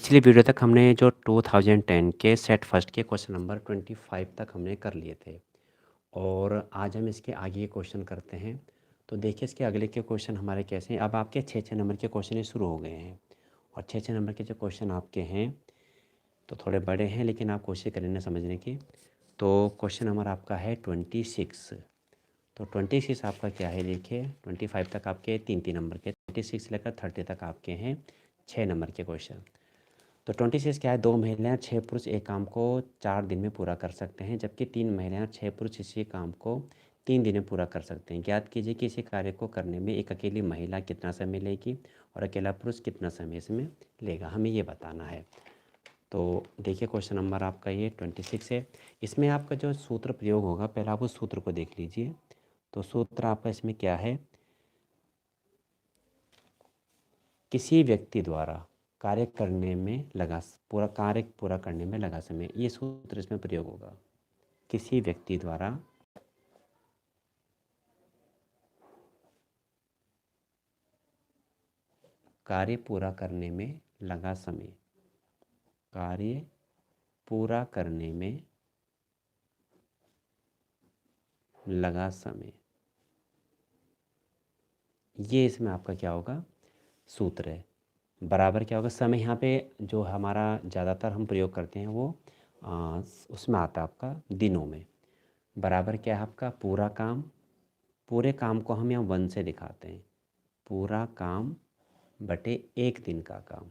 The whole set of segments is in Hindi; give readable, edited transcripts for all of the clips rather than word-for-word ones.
पिछली वीडियो तक हमने जो 2010 के सेट फर्स्ट के क्वेश्चन नंबर 25 तक हमने कर लिए थे और आज हम इसके आगे के क्वेश्चन करते हैं। तो देखिए इसके अगले के क्वेश्चन हमारे कैसे हैं। अब आपके 6-6 नंबर के क्वेश्चन ये शुरू हो गए हैं और 6-6 नंबर के जो क्वेश्चन आपके हैं तो थोड़े बड़े हैं, लेकिन आप कोशिश करें ना समझने की। तो क्वेश्चन नंबर आपका है 26। तो 26 आपका क्या है, देखिए 25 तक आपके 3-3 नंबर के, 26 से लेकर 30 तक आपके हैं 6 नंबर के क्वेश्चन। तो 26 क्या है, 2 महिलाएं 6 पुरुष एक काम को 4 दिन में पूरा कर सकते हैं, जबकि 3 महिलाएं 6 पुरुष इसी काम को 3 दिन में पूरा कर सकते हैं। ज्ञात कीजिए कि इसी कार्य को करने में एक अकेली महिला कितना समय लेगी और अकेला पुरुष कितना समय इसमें लेगा, हमें ये बताना है। तो देखिए क्वेश्चन नंबर आपका ये 26 है। इसमें आपका जो सूत्र प्रयोग होगा, पहले आप उस सूत्र को देख लीजिए। तो सूत्र आपका इसमें क्या है, किसी व्यक्ति द्वारा कार्य करने में लगा कार्य पूरा करने में लगा समय, ये सूत्र इसमें प्रयोग होगा। किसी व्यक्ति द्वारा कार्य पूरा करने में लगा समय, कार्य पूरा करने में लगा समय, ये इसमें आपका क्या होगा, सूत्र है। बराबर क्या होगा, समय यहाँ पे जो हमारा ज़्यादातर हम प्रयोग करते हैं वो उसमें आता है आपका दिनों में। बराबर क्या है आपका, पूरा काम, पूरे काम को हम यहाँ 1 से दिखाते हैं, पूरा काम बटे 1 दिन का काम।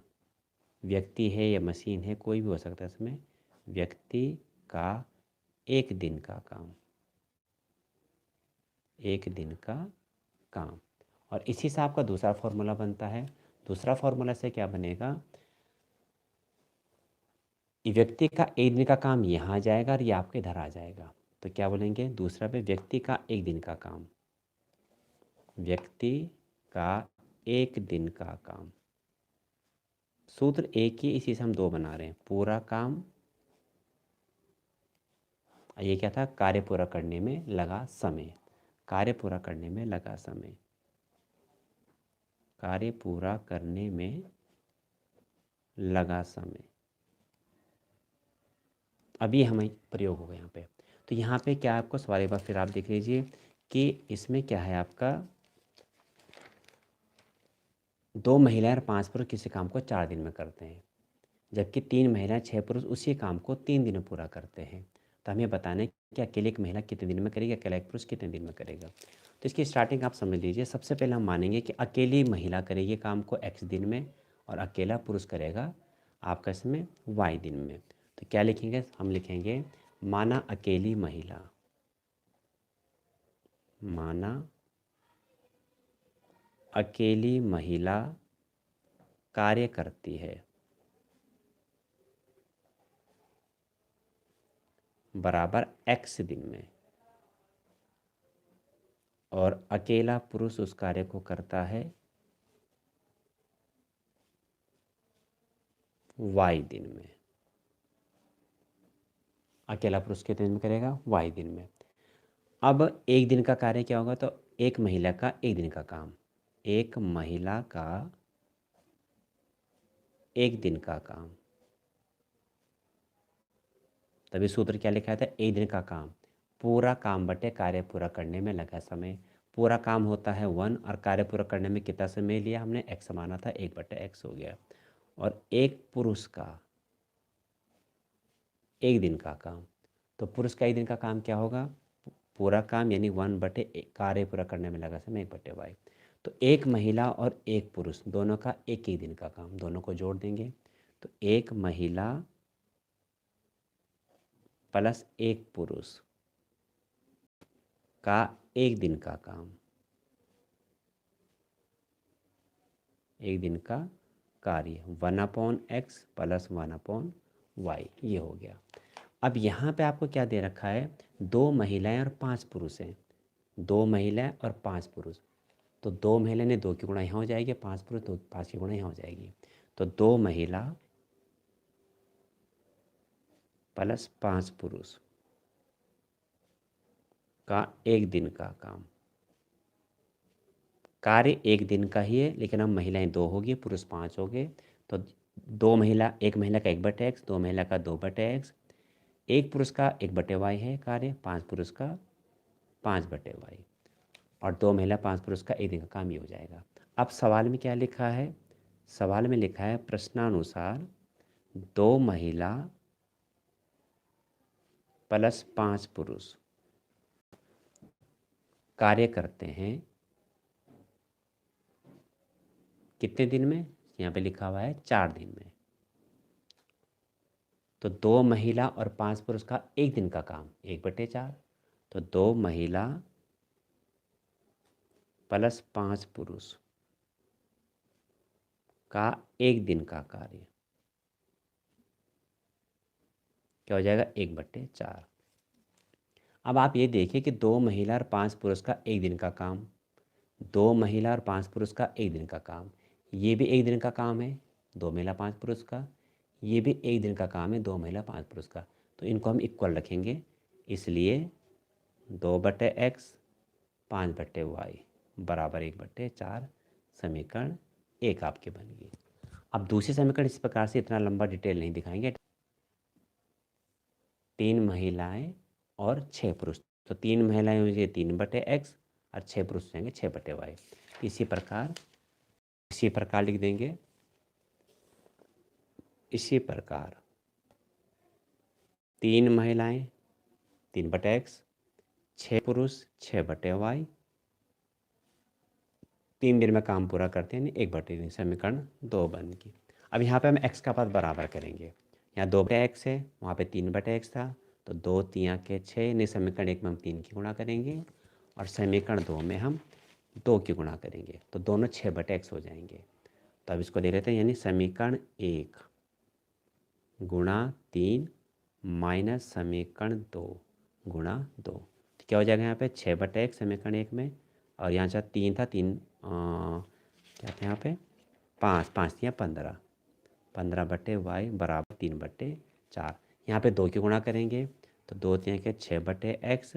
व्यक्ति है या मशीन है, कोई भी हो सकता है इसमें, व्यक्ति का 1 दिन का काम, 1 दिन का काम। और इसी से आपका दूसरा फॉर्मूला बनता है। दूसरा फॉर्मूला से क्या बनेगा, व्यक्ति का 1 दिन का काम यहाँ आ जाएगा और ये आपके इधर आ जाएगा। तो क्या बोलेंगे, दूसरा पे व्यक्ति का 1 दिन का काम, व्यक्ति का 1 दिन का काम। सूत्र एक ही, इसी से हम 2 बना रहे हैं। पूरा काम, ये क्या था, कार्य पूरा करने में लगा समय, कार्य पूरा करने में लगा समय, कार्य पूरा करने में लगा समय। अभी हमें प्रयोग होगा यहाँ पे। तो यहाँ पे क्या आपको सवाल, एक बार फिर आप देख लीजिए कि इसमें क्या है आपका, 2 महिलाएं और 5 पुरुष किसी काम को 4 दिन में करते हैं, जबकि 3 महिलाएं 6 पुरुष उसी काम को 3 दिन में पूरा करते हैं। तो हमें बताना है कि अकेले एक महिला कितने दिन में करेगी, अकेला एक पुरुष कितने दिन में करेगा। तो इसकी स्टार्टिंग आप समझ लीजिए। सबसे पहले हम मानेंगे कि अकेली महिला करेगी काम को x दिन में और अकेला पुरुष करेगा आपका इसमें y दिन में। तो क्या लिखेंगे, हम लिखेंगे माना अकेली महिला, माना अकेली महिला कार्य करती है, बराबर x दिन में, और अकेला पुरुष उस कार्य को करता है y दिन में। अकेला पुरुष कितने दिन में करेगा, y दिन में। अब 1 दिन का कार्य क्या होगा, तो एक महिला का 1 दिन का काम, एक महिला का 1 दिन का काम। तभी सूत्र क्या लिखा था, 1 दिन का काम, पूरा काम बटे कार्य पूरा करने में लगा समय। पूरा काम होता है 1 और कार्य पूरा करने में कितना समय लिया हमने, x माना था, 1/x हो गया। और एक पुरुष का 1 दिन का काम, तो पुरुष का 1 दिन का काम क्या होगा, पूरा काम यानी 1/, कार्य पूरा करने में लगा समय 1/y। तो एक महिला और एक पुरुष दोनों का 1 दिन का काम, दोनों को जोड़ देंगे। तो एक महिला प्लस एक पुरुष का 1 दिन का काम, 1 दिन का कार्य, 1/x प्लस 1/y, ये हो गया। अब यहाँ पे आपको क्या दे रखा है, 2 महिलाएं और 5 पुरुष हैं, 2 महिलाएं और 5 पुरुष। तो 2 महिला ने 2 की गुणा यहाँ हो जाएगी, 5 पुरुष 2 5 की गुणा यहाँ हो जाएगी। तो 2 महिला प्लस 5 पुरुष का 1 दिन का काम, कार्य 1 दिन का ही है, लेकिन अब महिलाएं 2 होगी, पुरुष 5 हो गए। तो एक महिला का 1/x, 2 महिला का 2/x, एक पुरुष का 1/y है कार्य, 5 पुरुष का 5/y, और 2 महिला 5 पुरुष का एक दिन का काम, ये हो जाएगा। अब सवाल में क्या लिखा है? सवाल में लिखा है प्रश्नानुसार 2 महिला प्लस 5 पुरुष कार्य करते हैं कितने दिन में? यहाँ पे लिखा हुआ है 4 दिन में। तो 2 महिला और 5 पुरुष का एक दिन का काम 1/4, तो 2 महिला प्लस 5 पुरुष का एक दिन का कार्य क्या हो जाएगा? 1/4। अब आप ये देखिए कि 2 महिला और 5 पुरुष का एक दिन का काम, 2 महिला और 5 पुरुष का एक दिन का काम, ये भी एक दिन का काम है 2 महिला 5 पुरुष का, ये भी एक दिन का काम है 2 महिला 5 पुरुष का। तो इनको हम इक्वल रखेंगे, इसलिए 2/x 5/y बराबर 1/4 समीकरण 1 आपके बन गई। अब दूसरी समीकरण इस प्रकार से, इतना लंबा डिटेल नहीं दिखाएंगे। 3 महिलाएं और 6 पुरुष, तो 3 महिलाएं होंगी 3/x और 6 पुरुष होंगे 6/y। इसी प्रकार लिख देंगे, इसी प्रकार 3 महिलाएं 3/x, 6 पुरुष 6/y, 3 दिन में काम पूरा करते हैं 1/3, समीकरण 2 बन गई। अब यहाँ पे हम x का पद बराबर करेंगे, यहाँ 2/x है, वहाँ पे 3/x था, तो 2 3 के 6, यानी समीकरण 1 में हम 3 की गुणा करेंगे और समीकरण 2 में हम 2 की गुणा करेंगे, तो दोनों 6/x हो जाएंगे। तो अब इसको दे लेते हैं, यानी समीकरण 1 गुणा 3 माइनस समीकरण 2 गुणा 2, तो क्या हो जाएगा यहाँ पे 6/x समीकरण 1 में, और यहाँ जहाँ 3 था 3 क्या था यहाँ पे 5 5 दिया 15, 15/y बराबर 3/4। यहाँ पे 2 की गुणा करेंगे, तो 2 3 के 6/x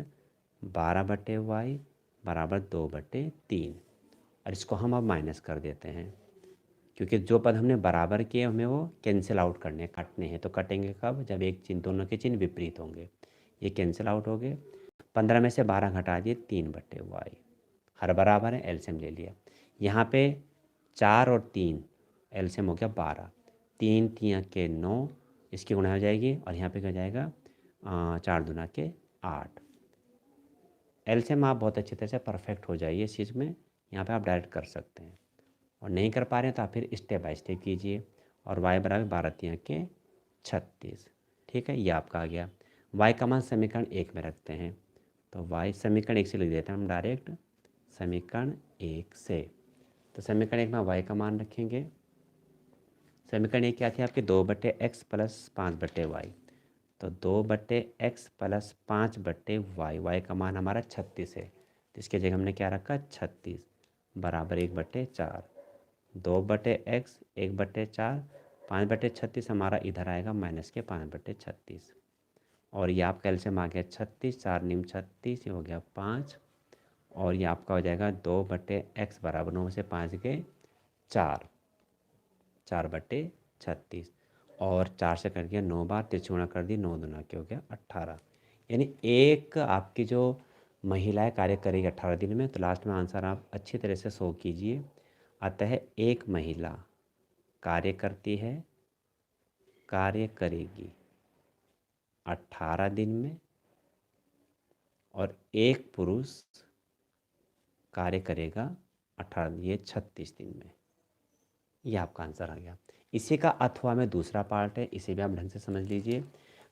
12/y बराबर 2/3, और इसको हम अब माइनस कर देते हैं, क्योंकि जो पद हमने बराबर किए हमें वो कैंसिल आउट करने काटने हैं। तो कटेंगे कब? जब एक चिन्ह, दोनों के चिन्ह विपरीत होंगे। ये कैंसिल आउट हो गए, 15 में से 12 घटा दिए 3/y, हर बराबर है, एलसीएम ले लिया। यहाँ पे 4 और 3 एलसीएम हो गया 12, 3 3 के 9, इसकी गुणा हो जाएगी, और यहाँ पे क्या हो जाएगा 4 दूना के 8। एलसीएम आप बहुत अच्छी तरह से परफेक्ट हो जाइए इस चीज़ में, यहाँ पे आप डायरेक्ट कर सकते हैं, और नहीं कर पा रहे हैं तो आप फिर स्टेप बाय स्टेप कीजिए। और y बराबर 12 3 के 36, ठीक है, ये आपका आ गया। y का मान समीकरण 1 में रखते हैं, तो y समीकरण 1 से लिख देते हैं हम डायरेक्ट, समीकरण 1 से। तो समीकरण 1 में y का मान रखेंगे, समीकरण 1 क्या थी आपके 2/x प्लस 5/y, तो 2/x प्लस 5/y, y का मान हमारा 36 है, तो इसके जगह हमने क्या रखा 36 बराबर 1/4, 2/x 1/4, 5/36 हमारा इधर आएगा माइनस के 5/36, और ये आपका एलसीएम आ गया 36, 4 निम 36, ये हो गया 5, और ये आपका हो जाएगा 2/x बराबर 9 में से 5 गए 4, 4/36, और 4 से कर दिया 9 बार, तिरछुणा कर दी 9 दूना के हो गया 18, यानी एक आपकी जो महिलाएं कार्य करेगी 18 दिन में। तो लास्ट में आंसर आप अच्छी तरह से शो कीजिए। अतः एक महिला कार्य करती है, कार्य करेगी 18 दिन में, और एक पुरुष कार्य करेगा 18, ये 36 दिन में। ये आपका आंसर आ गया। इसी का अथवा में दूसरा पार्ट है, इसे भी आप ढंग से समझ लीजिए।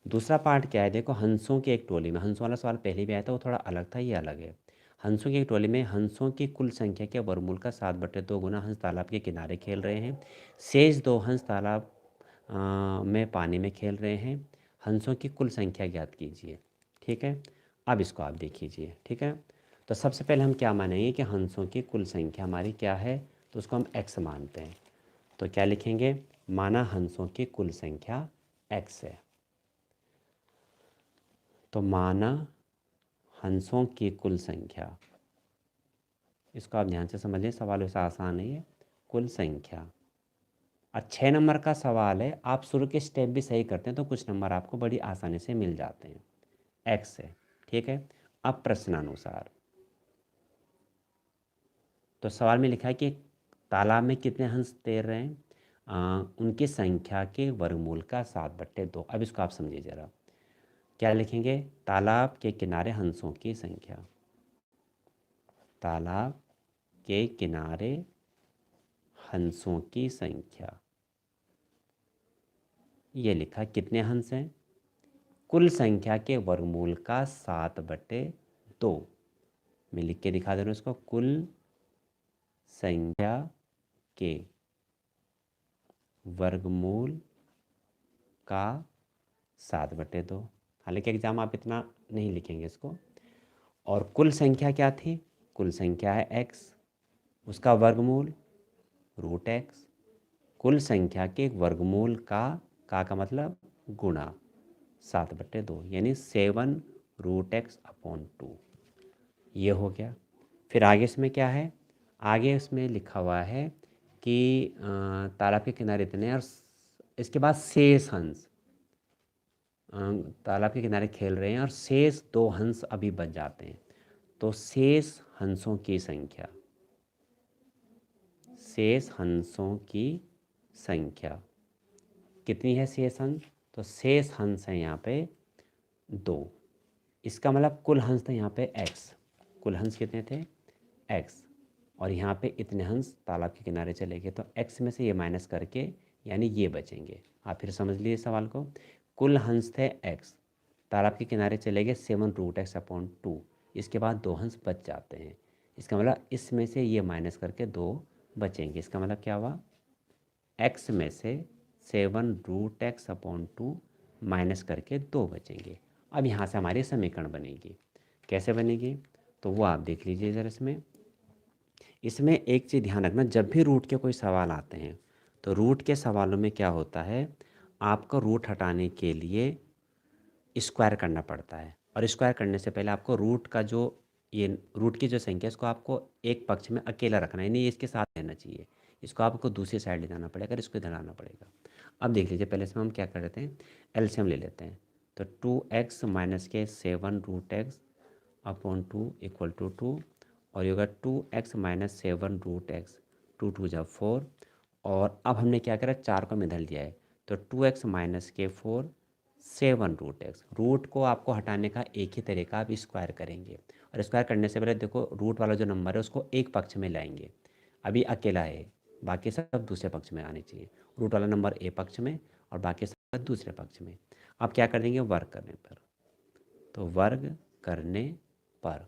दूसरा पार्ट क्या है, देखो हंसों की एक टोली में, हंसों वाला सवाल पहले भी आया था, वो थोड़ा अलग था, ये अलग है। हंसों की एक टोली में हंसों की कुल संख्या के वर्गमूल का 7/2 गुना हंस तालाब के किनारे खेल रहे हैं, शेष 2 हंस तालाब में पानी में खेल रहे हैं, हंसों की कुल संख्या ज्ञात कीजिए। ठीक है, अब इसको आप देख लीजिए। ठीक है, तो सबसे पहले हम क्या मानेंगे कि हंसों की कुल संख्या हमारी क्या है, तो उसको हम x मानते हैं। तो क्या लिखेंगे, माना हंसों की कुल संख्या x है, तो माना हंसों की कुल संख्या, इसको आप ध्यान से समझें, सवाल वैसा आसान नहीं है, कुल संख्या और 6 नंबर का सवाल है, आप शुरू के स्टेप भी सही करते हैं तो कुछ नंबर आपको बड़ी आसानी से मिल जाते हैं। एक्स है, ठीक है। अब प्रश्नानुसार तो सवाल में लिखा है कि तालाब में कितने हंस तैर रहे हैं, उनकी संख्या के वर्गमूल का 7/2। अब इसको आप समझिए ज़रा, क्या लिखेंगे, तालाब के किनारे हंसों की संख्या, तालाब के किनारे हंसों की संख्या, ये लिखा कितने हंस हैं, कुल संख्या के वर्गमूल का 7/2। मैं लिख के दिखा दे रहा हूँ इसको, कुल संख्या के वर्गमूल का 7/2। हालांकि एग्जाम आप इतना नहीं लिखेंगे इसको। और कुल संख्या क्या थी, कुल संख्या है एक्स, उसका वर्गमूल √x। कुल संख्या के वर्गमूल का मतलब गुणा 7/2, यानी 7√x/2। ये हो गया। फिर आगे इसमें क्या है, आगे इसमें लिखा हुआ है कि तालाब के किनारे इतने, और इसके बाद शेष हंस, तालाब के किनारे खेल रहे हैं और शेष 2 हंस अभी बच जाते हैं, तो शेष हंसों की संख्या, शेष हंसों की संख्या कितनी है, शेष हंस, तो शेष हंस है यहाँ पे 2। इसका मतलब कुल हंस थे यहाँ पे x, कुल हंस कितने थे x, और यहाँ पे इतने हंस तालाब के किनारे चले गए, तो x में से ये माइनस करके यानी ये बचेंगे। आप फिर समझ लीजिए सवाल को, कुल हंस थे x, तालाब के किनारे चले गए 7√x/2, इसके बाद 2 हंस बच जाते हैं, इसका मतलब इसमें से ये माइनस करके 2 बचेंगे। इसका मतलब क्या हुआ, x में से 7√x/2 माइनस करके 2 बचेंगे। अब यहाँ से हमारी समीकरण बनेगी, कैसे बनेगी तो वो आप देख लीजिए ज़रा। इसमें एक चीज़ ध्यान रखना, जब भी रूट के कोई सवाल आते हैं तो रूट के सवालों में क्या होता है, आपको रूट हटाने के लिए स्क्वायर करना पड़ता है, और स्क्वायर करने से पहले आपको रूट का जो ये रूट की जो संख्या है इसको आपको एक पक्ष में अकेला रखना है, नहीं इसके साथ रहना चाहिए, इसको आपको दूसरी साइड ले जाना पड़ेगा, इसको इधर लाना पड़ेगा। अब देख लीजिए, पहले इसमें हम क्या कर लेते हैं, एलसीएम ले लेते हैं। तो 2x माइनस के 7√x/2 इक्वल टू 2, और ये होगा 2x माइनस 7√x, 2 2 जा 4। और अब हमने क्या करा, 4 को मिधल दिया है, तो 2x माइनस के 4 7√x। रूट को आपको हटाने का एक ही तरीका, आप स्क्वायर करेंगे, और स्क्वायर करने से पहले देखो रूट वाला जो नंबर है उसको एक पक्ष में लाएंगे, अभी अकेला है, बाकी सब दूसरे पक्ष में आने चाहिए। रूट वाला नंबर ए पक्ष में और बाकी सब दूसरे पक्ष में। आप क्या कर देंगे, वर्ग करने पर, तो वर्ग करने पर,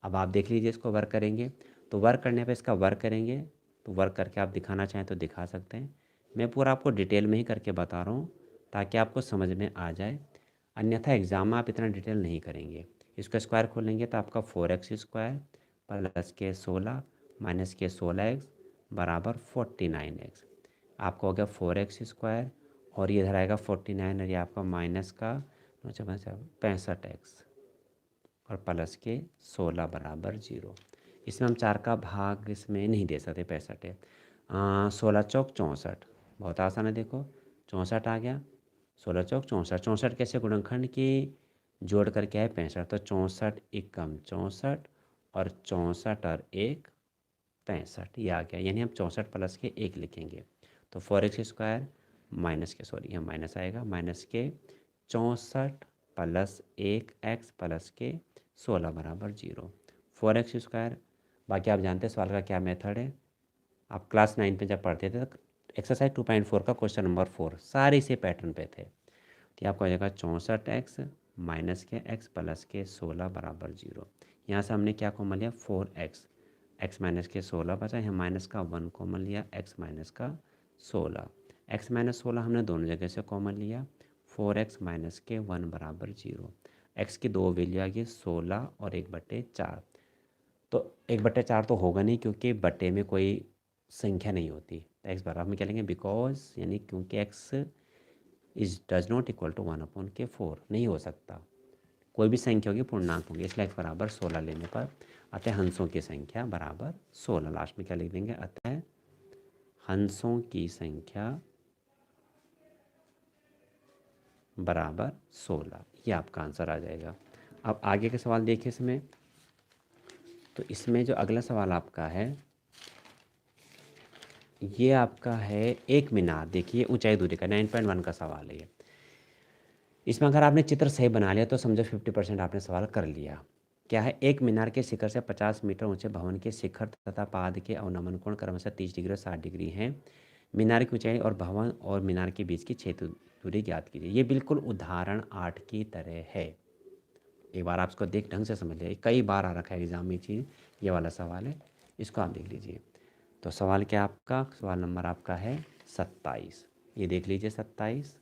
अब आप देख लीजिए इसको वर्ग करेंगे, तो वर्ग करने पर इसका वर्ग करेंगे, तो वर्ग करके आप दिखाना चाहें तो दिखा सकते हैं। मैं पूरा आपको डिटेल में ही करके बता रहा हूँ ताकि आपको समझ में आ जाए, अन्यथा एग्ज़ाम में आप इतना डिटेल नहीं करेंगे। इसका स्क्वायर खोलेंगे तो आपका 4x² प्लस के 16 माइनस के 16x बराबर 49x। आपका हो गया 4x², और ये इधर आएगा 49, और ये आपका माइनस का 65x और प्लस के 16 बराबर 0। इसमें हम 4 का भाग इसमें नहीं दे सकते, 65 है। 16 चौक 64, बहुत आसान है, देखो 64 आ गया, 16 चौक 64। 64 कैसे गुणनखंड की जोड़ करके आए 65, तो 64 एकम 64 और 64 और 1 65, ये आ गया, यानी हम 64 प्लस के 1 लिखेंगे, तो 4x² माइनस के, सॉरी यहाँ माइनस आएगा, माइनस के 64 प्लस 1x प्लस के 16 बराबर 0, 4x²। बाकी आप जानते हैं सवाल का क्या मेथड है, आप क्लास 9 पे जब पढ़ते थे तो एक्सरसाइज 2.4 का क्वेश्चन नंबर 4 सारे इसी पैटर्न पे थे। तो आपको हो जाएगा 64x माइनस के x प्लस के 16 बराबर 0। यहाँ से हमने क्या कॉमन लिया, 4x, x माइनस के 16 बचा, यहाँ माइनस का 1 कॉमन लिया, x माइनस का 16, x माइनस 16 हमने दोनों जगह से कॉमन लिया, 4x माइनस के 1 बराबर 0। x की दो वैल्यू आ गई 16 और 1/4, तो 1/4 तो होगा नहीं क्योंकि बटे में कोई संख्या नहीं होती, तो x बराबर में क्या लेंगे, बिकॉज यानी क्योंकि x is does not equal to 1/4 नहीं हो सकता, कोई भी संख्या होगी पूर्णांक होंगे, इसलिए x बराबर 16 लेने पर अतः हंसों की संख्या बराबर 16। लास्ट में क्या लिख देंगे, अतः हंसों की संख्या बराबर 16। ये आपका आंसर आ जाएगा। अब आगे का सवाल देखिए इसमें। तो इसमें जो अगला सवाल आपका है, ये आपका है एक मीनार। देखिए ऊंचाई दूरी का 9.1 का सवाल है ये। इसमें अगर आपने चित्र सही बना लिया तो समझो 50% आपने सवाल कर लिया। क्या है, एक मीनार के शिखर से 50 मीटर ऊंचे भवन के शिखर तथा पाद के अवनमन कोण क्रमशः 30 डिग्री और 60 डिग्री हैं। मीनार की ऊंचाई और भवन और मीनार के बीच की क्षेत्र दूरी ज्ञात कीजिए। ये बिल्कुल उदाहरण 8 की तरह है। एक बार आप इसको देख ढंग से समझ लिया, कई बार आ रखा है एग्जाम में चीज़, ये वाला सवाल है, इसको आप देख लीजिए। तो सवाल क्या आपका, सवाल नंबर आपका है 27। ये देख लीजिए 27।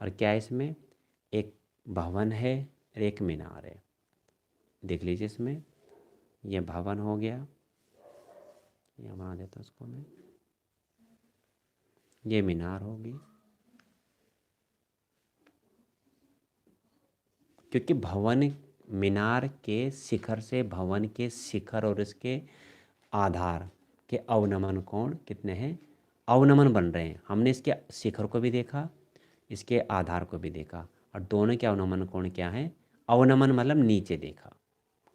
और क्या है इसमें, एक भवन है और एक मीनार है। देख लीजिए इसमें, ये भवन हो गया, ये बना देता हूँ इसको मैं, ये मीनार होगी। क्योंकि भवन, मीनार के शिखर से भवन के शिखर और इसके आधार के अवनमन कोण कितने हैं, अवनमन बन रहे हैं। हमने इसके शिखर को भी देखा, इसके आधार को भी देखा, और दोनों के अवनमन कोण क्या है, अवनमन मतलब नीचे देखा।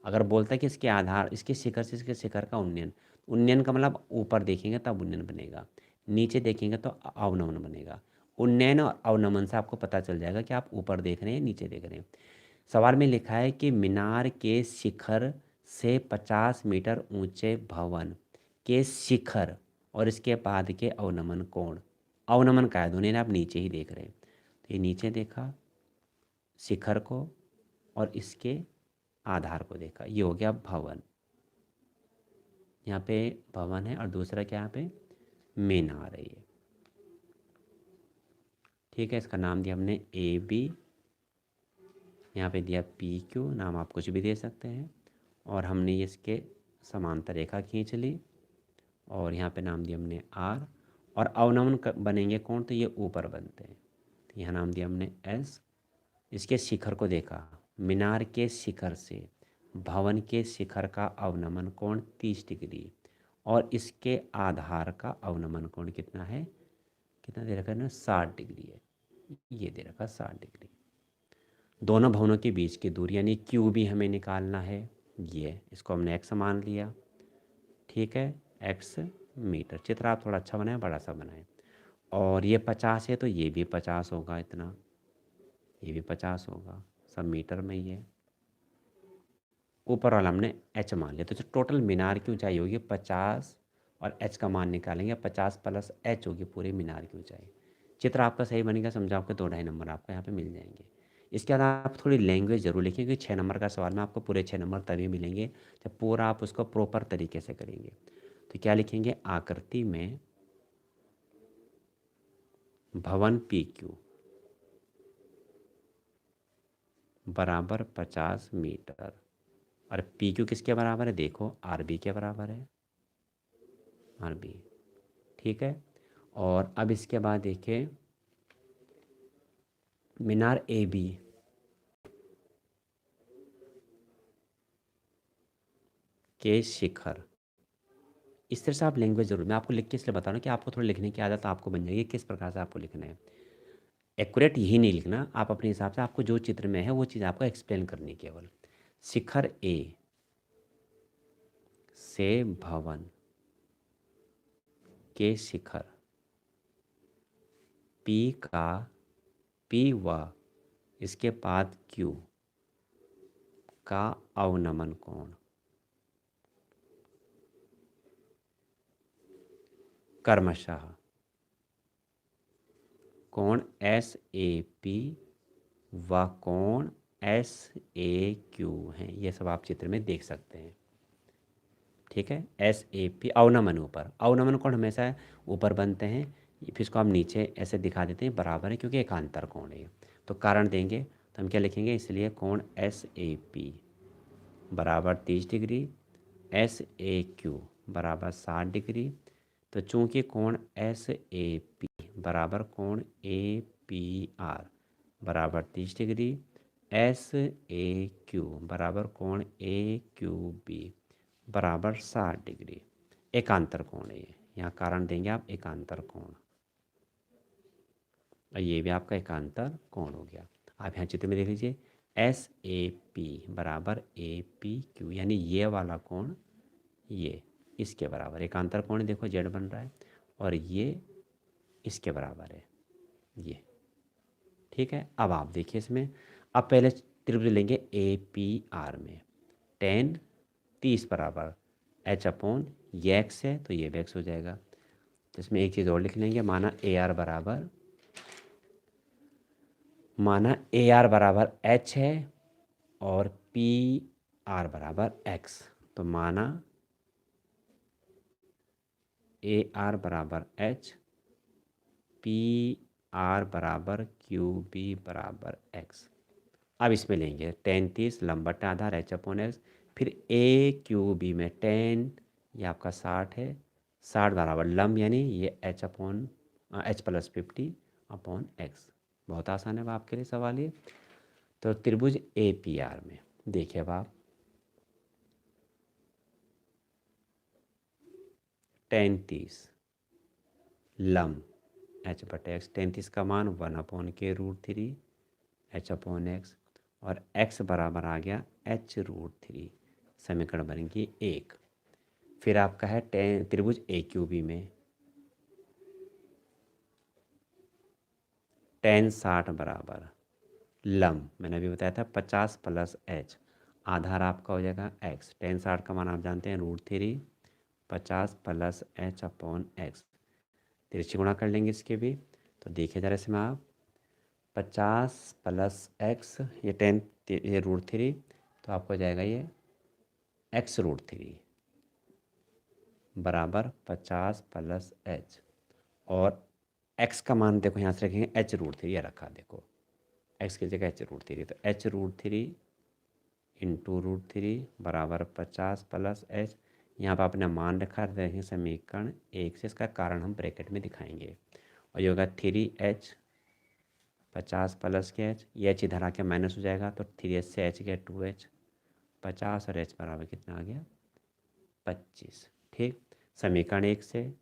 अगर बोलता है कि इसके आधार, इसके शिखर से इसके शिखर का उन्नयन, उन्नयन का मतलब ऊपर देखेंगे तब उन्नयन बनेगा, नीचे देखेंगे तो अवनमन बनेगा। उन्नयन और अवनमन से आपको पता चल जाएगा कि आप ऊपर देख रहे हैं नीचे देख रहे हैं। सवाल में लिखा है कि मीनार के शिखर से 50 मीटर ऊंचे भवन के शिखर और इसके बाद के अवनमन कोण, अवनमन का है, दोनों ने आप नीचे ही देख रहे हैं। तो ये नीचे देखा शिखर को और इसके आधार को देखा, ये हो गया भवन। यहाँ पे भवन है और दूसरा क्या, यहाँ पे मीनार है ये। ठीक है, इसका नाम दिया हमने ए बी, यहाँ पे दिया पी क्यू, नाम आप कुछ भी दे सकते हैं। और हमने इसके समांतर रेखा खींच ली और यहाँ पे नाम दिया हमने आर। और अवनमन बनेंगे कौन, तो ये ऊपर बनते हैं, तो यहाँ नाम दिया हमने एस। इसके शिखर को देखा, मीनार के शिखर से भवन के शिखर का अवनमन कोण 30 डिग्री और इसके आधार का अवनमन कोण कितना है, कितना दे रखा है ना, 60 डिग्री है। ये दे रखा 60 डिग्री। दोनों भवनों के बीच की दूरी यानी क्यू भी हमें निकालना है, ये इसको हमने एक्स मान लिया। ठीक है, एक्स मीटर। चित्र आप थोड़ा अच्छा बनाएं, बड़ा सा बनाएं। और ये 50 है तो ये भी 50 होगा, इतना, ये भी 50 होगा, सब मीटर में ही है। ऊपर वाला हमने एच मान लिया, तो जो टोटल मीनार की ऊंचाई होगी 50 और एच का मान निकालेंगे, 50 प्लस एच होगी पूरे मीनार की ऊंचाई। चित्र आपका सही बनेगा, समझो आपके 2-2.5 नंबर आपको यहाँ पे मिल जाएंगे। इसके बाद आप थोड़ी लैंग्वेज जरूर लिखें, क्योंकि 6 नंबर का सवाल में आपको पूरे 6 नंबर तभी मिलेंगे जब पूरा आप उसको प्रॉपर तरीके से करेंगे। तो क्या लिखेंगे, आकृति में भवन पी क्यू बराबर 50 मीटर। और पी क्यू किसके बराबर है, देखो आर बी के बराबर है, आर बी। ठीक है, और अब इसके बाद देखिए मीनार ए बी के शिखर। इस तरह से आप लैंग्वेज जरूर, मैं आपको लिख के इसलिए बता रहा हूँ कि आपको थोड़ा लिखने की आदत आपको बन जाएगी, किस प्रकार से आपको लिखना है। एक्यूरेट यही नहीं लिखना, आप अपने हिसाब से आपको जो चित्र में है वो चीज़ आपको एक्सप्लेन करनी है केवल। शिखर ए से भवन के शिखर पी का, पी व इसके बाद क्यू का अवनमन कोण क्रमशः कोण एस ए पी व कोण एस ए क्यू हैं। ये सब आप चित्र में देख सकते हैं। ठीक है, एस ए पी अवनमन ऊपर, अवनमन कोण हमेशा ऊपर बनते हैं, फिर इसको हम नीचे ऐसे दिखा देते हैं बराबर है, क्योंकि एकांतर कोण है। तो कारण देंगे तो हम क्या लिखेंगे, इसलिए कोण एस ए पी बराबर 30 डिग्री, एस ए क्यू बराबर 60 डिग्री। तो चूंकि कोण एस ए पी बराबर कोण ए पी आर बराबर 30 डिग्री, एस ए क्यू बराबर कोण ए क्यू बी बराबर 60 डिग्री, एकांतर कोण है ये, यहाँ कारण देंगे आप एकांतर कोण, और ये भी आपका एकांतर कोण हो गया। आप यहाँ चित्र में देख लीजिए, एस ए पी बराबर ए पी क्यू, यानी ये वाला कोण ये इसके बराबर एकांतर कोण, देखो जेड बन रहा है, और ये इसके बराबर है ये। ठीक है, अब आप देखिए इसमें, अब पहले त्रिभुज लेंगे ए पी आर में, टेन 30 बराबर एच अपॉन ये एक्स है तो ये भी एक्स हो जाएगा। तो इसमें एक चीज़ और लिख लेंगे, माना ए आर बराबर एच है और पी आर बराबर एक्स, तो माना ए आर बराबर एच, पी आर बराबर क्यू बी बराबर एक्स। अब इसमें लेंगे टेन 30 लंबट आधार एच अपॉन एक्स, फिर ए क्यू बी में टेन, ये आपका 60 है, 60 बराबर लंब यानी ये H upon H plus 50 upon x. बहुत आसान है अब आपके लिए सवाल ये। तो त्रिभुज ए पी आर में देखिए अब आप, टेन 30 लंब एच बटे एक्स, टेन 30 का मान 1/√3 एच अपॉन एक्स, और एक्स बराबर आ गया h√3, समीकरण बनेगी 1। फिर आपका है टेन त्रिभुज ए क्यू बी में, टेन 60 बराबर लंब, मैंने अभी बताया था 50 प्लस एच, आधार आपका हो जाएगा एक्स, टेन 60 का मान आप जानते हैं √3, 50 प्लस एच अपॉन एक्स, तिरछी गुणा कर लेंगे इसके भी। तो देखिए जरा इसमें आप, 50 प्लस एक्स, ये टेन ये √3, तो आपको हो जाएगा ये x√3 बराबर 50 प्लस एच, और x का मान देखो यहाँ से रखेंगे h√3, ये रखा देखो x की जगह h√3, तो h√3 इंटू √3 बराबर 50 प्लस एच, यहाँ पर आपने मान रखा रहेंगे समीकरण 1 से, इसका कारण हम ब्रैकेट में दिखाएंगे, और ये होगा 3h 50 प्लस के एच, ये एच इधर आके माइनस हो जाएगा, तो 3h से एच गया 2h, 50 और h बराबर कितना आ गया 25। ठीक, समीकरण 1 से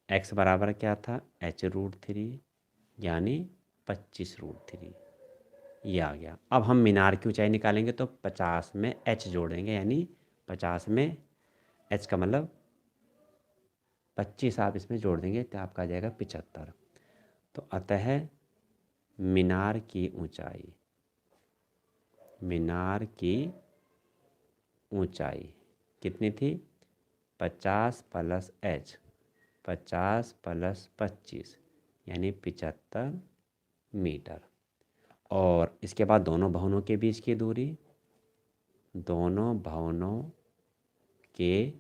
x बराबर क्या था h√3 यानी 25√3, ये आ गया। अब हम मीनार की ऊंचाई निकालेंगे तो 50 में h जोड़ देंगे, यानी 50 में h का मतलब 25 आप इसमें जोड़ देंगे तो आपका आ जाएगा 75। तो अतः मीनार की ऊंचाई, मीनार की ऊंचाई कितनी थी 50 प्लस एच, 50 प्लस 25 यानी 75 मीटर। और इसके बाद दोनों भवनों के बीच की दूरी, दोनों भवनों के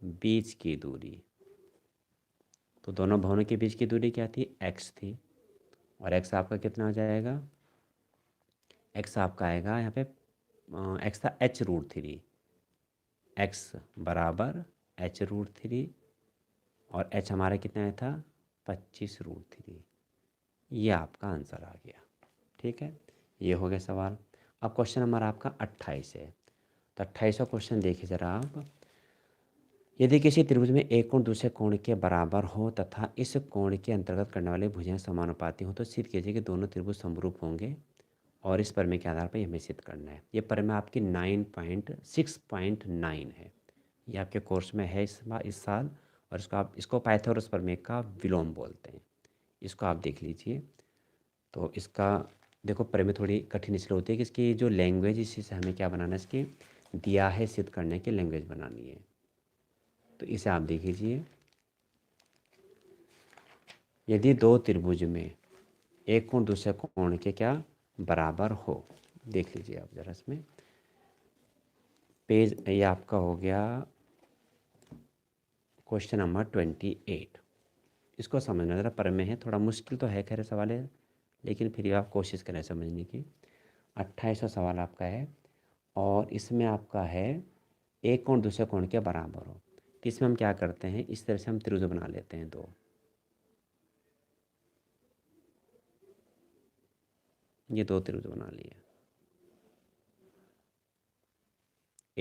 बीच की दूरी, तो दोनों भवनों के बीच की दूरी क्या थी x थी, और x आपका कितना आ जाएगा, x आपका आएगा यहाँ पे x था h√3, x बराबर h√3, और h हमारा कितना आया था 25√3, ये आपका आंसर आ गया। ठीक है, ये हो गया सवाल। अब क्वेश्चन नंबर आपका 28 है, तो 28वां क्वेश्चन देखिए ज़रा आप, यदि किसी त्रिभुज में एक कोण दूसरे कोण के बराबर हो तथा इस कोण के अंतर्गत करने वाले भुजाएं समानुपाती हो तो सिद्ध कीजिए कि दोनों त्रिभुज समरूप होंगे, और इस प्रमेय के आधार पर हमें सिद्ध करना है। ये प्रमेय आपकी 9.6.9 है, ये आपके कोर्स में है इस साल, और इसको पाइथागोरस प्रमेय का विलोम बोलते हैं, इसको आप देख लीजिए। तो इसका देखो प्रमेय थोड़ी कठिन इसलिए होती है कि इसकी जो लैंग्वेज, इसी से हमें क्या बनाना है, इसकी दिया है सिद्ध करने की लैंग्वेज बनानी है। तो इसे आप देख लीजिए, यदि दो त्रिभुज में एक कोण दूसरे कोण के क्या बराबर हो, देख लीजिए आप जरा इसमें पेज, ये आपका हो गया क्वेश्चन नंबर 28। इसको समझना ज़रा, प्रमेय है थोड़ा मुश्किल तो है, खैर सवाल है, लेकिन फिर भी आप कोशिश करें समझने की। 28वां सवाल आपका है, और इसमें आपका है एक कोण दूसरे कोण के बराबर हो, तो इसमें हम क्या करते हैं, इस तरह से हम त्रिभुज बना लेते हैं दो, ये दो त्रिभुज बना लिए,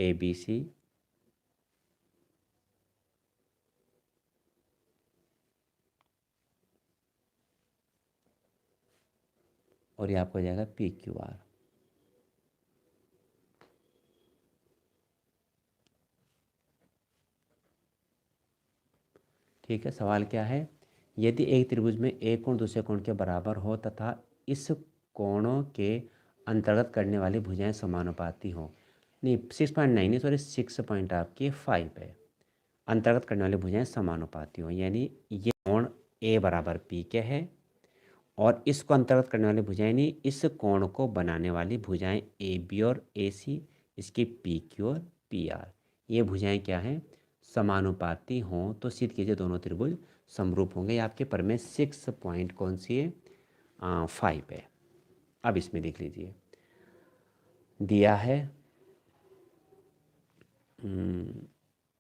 ABC और ये आपको हो जाएगा पी क्यू आर। ठीक है, सवाल क्या है, यदि एक त्रिभुज में एक कोण दूसरे कोण के बराबर हो तथा इस कोणों के अंतर्गत करने वाली भुजाएं समानुपाती हो, नहीं 6.9 नहीं सॉरी 6 आपकी 5 है, अंतर्गत करने वाली भुजाएं समानुपाती हो, यानी ये कोण ए बराबर पी के है और इसको अंतर्गत करने वाली भुजाएं यानी इस कोण को बनाने वाली भुजाएं ए बी और ए सी, इसकी पी क्यू और पी आर, ये भुजाएं क्या हैं, समानुपाती हों तो सिद्ध कीजिए दोनों त्रिभुज समरूप होंगे। ये आपके पर में 6 पॉइंट कौन सी है, 5 है। अब इसमें देख लीजिए दिया है,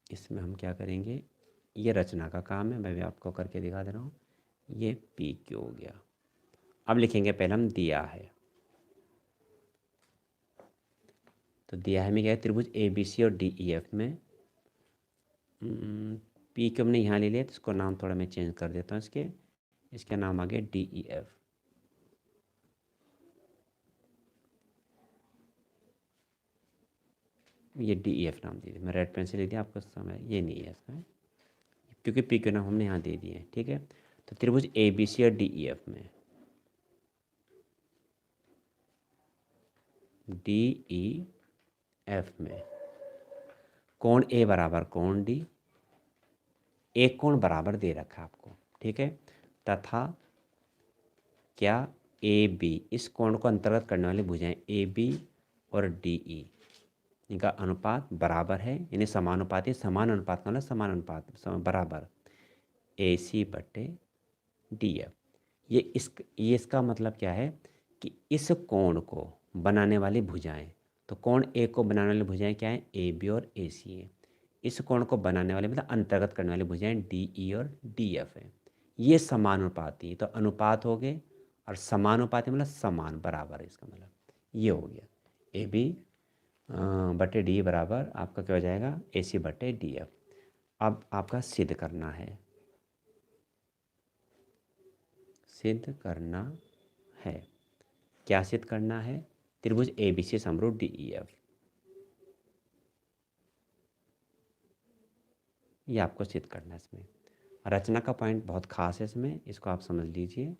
इसमें हम क्या करेंगे, ये रचना का काम है, मैं भी आपको करके दिखा दे रहा हूँ। ये पी क्यू हो गया। अब लिखेंगे पहले हम दिया है, तो दिया है में क्या है, त्रिभुज ए बी सी और डी ई एफ में पी क्यू हमने यहाँ ले लिया, तो इसको नाम थोड़ा मैं चेंज कर देता हूँ, इसका नाम आ गया डी ई एफ। ये डी ई एफ नाम दे दिया, मैं रेड पेन से ले दिया, आपको समय ये नहीं है इसमें, क्योंकि पी क्यू नाम हमने यहाँ दे दिए हैं। ठीक है, तो त्रिभुज ए बी सी और डी ई एफ में डी ई एफ में कोण ए बराबर कोण डी, एक कोण बराबर दे रखा है आपको। ठीक है, तथा क्या ए बी, इस कोण को अंतर्गत करने वाली भुजाएं ए बी और डी ई, इनका अनुपात बराबर है, यानी समानुपाती, समान अनुपात मतलब समान अनुपात बराबर ए सी बटे डी एफ। ये इसका मतलब क्या है कि इस कोण को बनाने वाली भुजाएं, तो कोण ए को बनाने वाली भुजाएं क्या है, ए बी और ए सी है। इस कोण को बनाने वाले मतलब अंतर्गत करने वाली भुजाएं डी ई और डी एफ है। ये समानुपाती, तो अनुपात हो गए, और समानुपाती मतलब समान बराबर है, इसका मतलब ये हो गया ए बी बटे डी बराबर आपका क्या हो जाएगा, ए सी बटे डी एफ। अब आपका सिद्ध करना है, सिद्ध करना है, क्या सिद्ध करना है, त्रिभुज ए बी सी समरूप डी ई एफ, ये आपको सिद्ध करना है। इसमें रचना का पॉइंट बहुत खास है, इसमें इसको आप समझ लीजिए,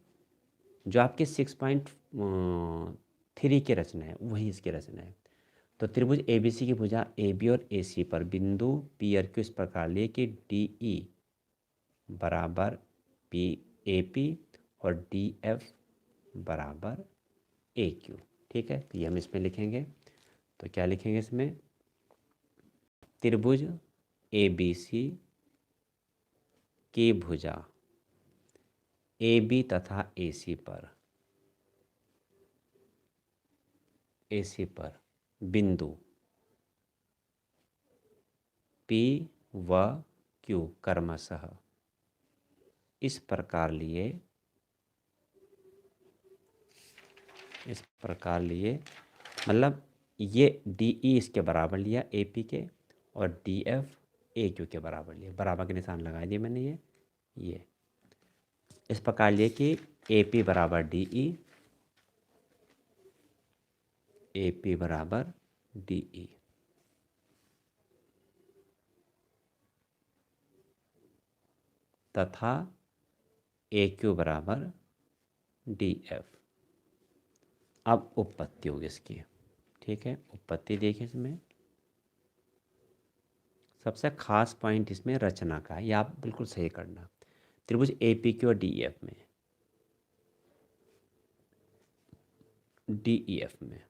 जो आपके 6.3 की रचना है वही इसकी रचना है। तो त्रिभुज ए बी सी की भुजा ए बी और ए सी पर बिंदु पी आर क्यू इस प्रकार लिए कि डी ई बराबर पी ए पी और डी एफ बराबर ए क्यू। ठीक है, तो ये हम इसमें लिखेंगे, तो क्या लिखेंगे इसमें, त्रिभुज ए बी सी की भुजा ए बी तथा ए सी पर बिंदु P व Q क्रमशः इस प्रकार लिए मतलब ये डी ई इसके बराबर लिया ए पी के, और डी एफ ए क्यू के बराबर लिया, बराबर के निशान लगा दिए मैंने, ये इस प्रकार लिए कि ए पी बराबर डी ई, ए पी बराबर डी ई, तथा ए क्यू बराबर डी एफ। अब उत्पत्ति होगी इसकी। ठीक है, उत्पत्ति देखिए, इसमें सबसे खास पॉइंट इसमें रचना का है, ये आप बिल्कुल सही करना। त्रिभुज ए पी क्यू और डी ई एफ में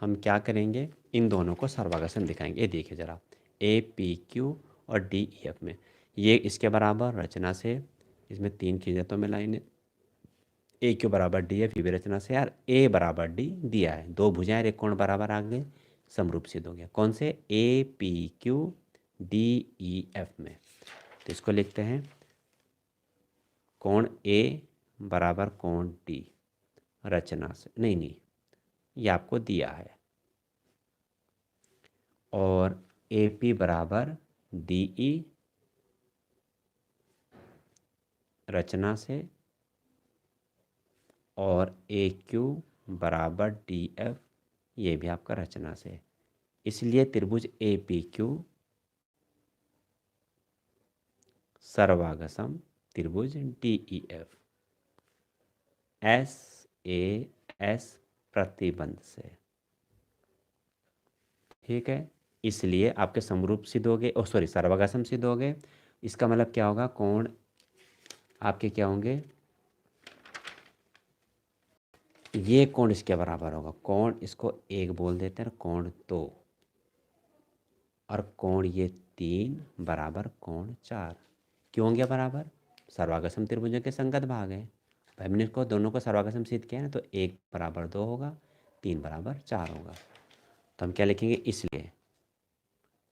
हम क्या करेंगे, इन दोनों को सर्वागसन दिखाएंगे। ये देखिए ज़रा, ए पी क्यू और डी ई एफ में ये इसके बराबर रचना से, इसमें 3 चीज़ें तो मिलाई ने, ए क्यू बराबर डी एफ, ये भी रचना से यार, ए बराबर डी दिया है, दो भुजाएं एक कोण बराबर आ गए, समरूप सिद्ध हो गया। कौन से, A P Q D E F में, तो इसको लिखते हैं कोण ए बराबर कोण डी, रचना से, नहीं ये आपको दिया है, और ए पी बराबर डी ई रचना से, और ए क्यू बराबर डी एफ, ये भी आपका रचना से। इसलिए त्रिभुज ए पी क्यू सर्वागसम त्रिभुज D E F S A S प्रतिबंध से। ठीक है, इसलिए आपके समरूप सिद्ध हो गए, ओ सॉरी सर्वागसम सिद्ध हो गए। इसका मतलब क्या होगा, कोण आपके क्या होंगे, ये कोण इसके बराबर होगा। कोण इसको एक बोल देते हैं, कोण दो, और कोण ये 3 बराबर कोण 4। क्यों हो गया बराबर, सर्वागसम त्रिभुजों के संगत भाग है। भाई हमने इसको दोनों को सर्वागसम सिद्ध किया है ना, तो 1 बराबर 2 होगा, 3 बराबर 4 होगा। तो हम क्या लिखेंगे, इसलिए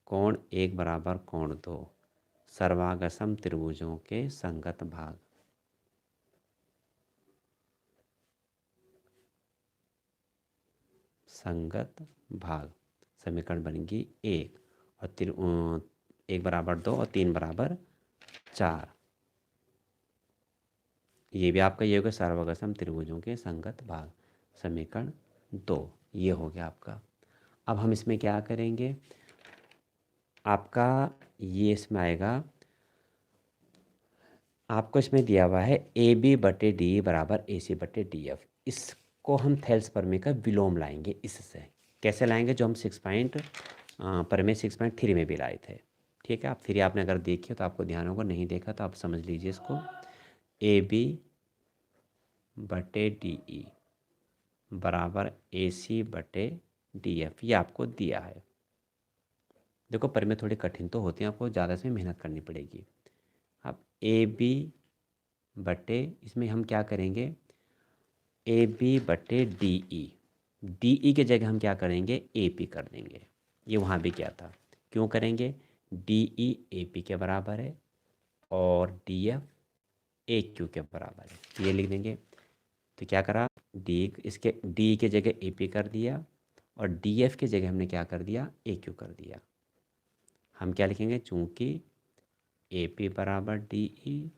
कोण 1 बराबर कोण 2 सर्वागसम त्रिभुजों के संगत भाग। संगत भाग समीकरण बनेगी 1 और 1 बराबर 2 और 3 बराबर 4। ये भी आपका ये होगा सर्वगसम त्रिभुजों के संगत भाग, समीकरण 2 ये हो गया आपका। अब हम इसमें क्या करेंगे, आपका ये इसमें आएगा, आपको इसमें दिया हुआ है ए बी बटे डी बराबर ए सी बटे डी एफ। इसको हम थेल्स प्रमेय का विलोम लाएंगे। इससे कैसे लाएंगे, जो हम 6.3 में भी लाए थे। ठीक है, आप 3 आपने अगर देखी हो तो आपको ध्यान होगा, नहीं देखा तो आप समझ लीजिए इसको। ए बी बटे डी ई बराबर ए सी बटे डी एफ, ये आपको दिया है। देखो प्रमेय थोड़ी कठिन तो होती हैं, आपको ज़्यादा से मेहनत करनी पड़ेगी। अब ए बी बटे, इसमें हम क्या करेंगे, ए बी बटे डी ई, डी ई के जगह हम क्या करेंगे, ए पी कर देंगे। ये वहाँ भी क्या था, क्यों करेंगे, डी ई ए पी के बराबर है और डी एफ ए क्यू के बराबर है, ये लिख देंगे। तो क्या करा, डी इसके डी के जगह ए पी कर दिया और डी एफ के जगह हमने क्या कर दिया, ए क्यू कर दिया। हम क्या लिखेंगे, चूँकि ए पी बराबर डी ई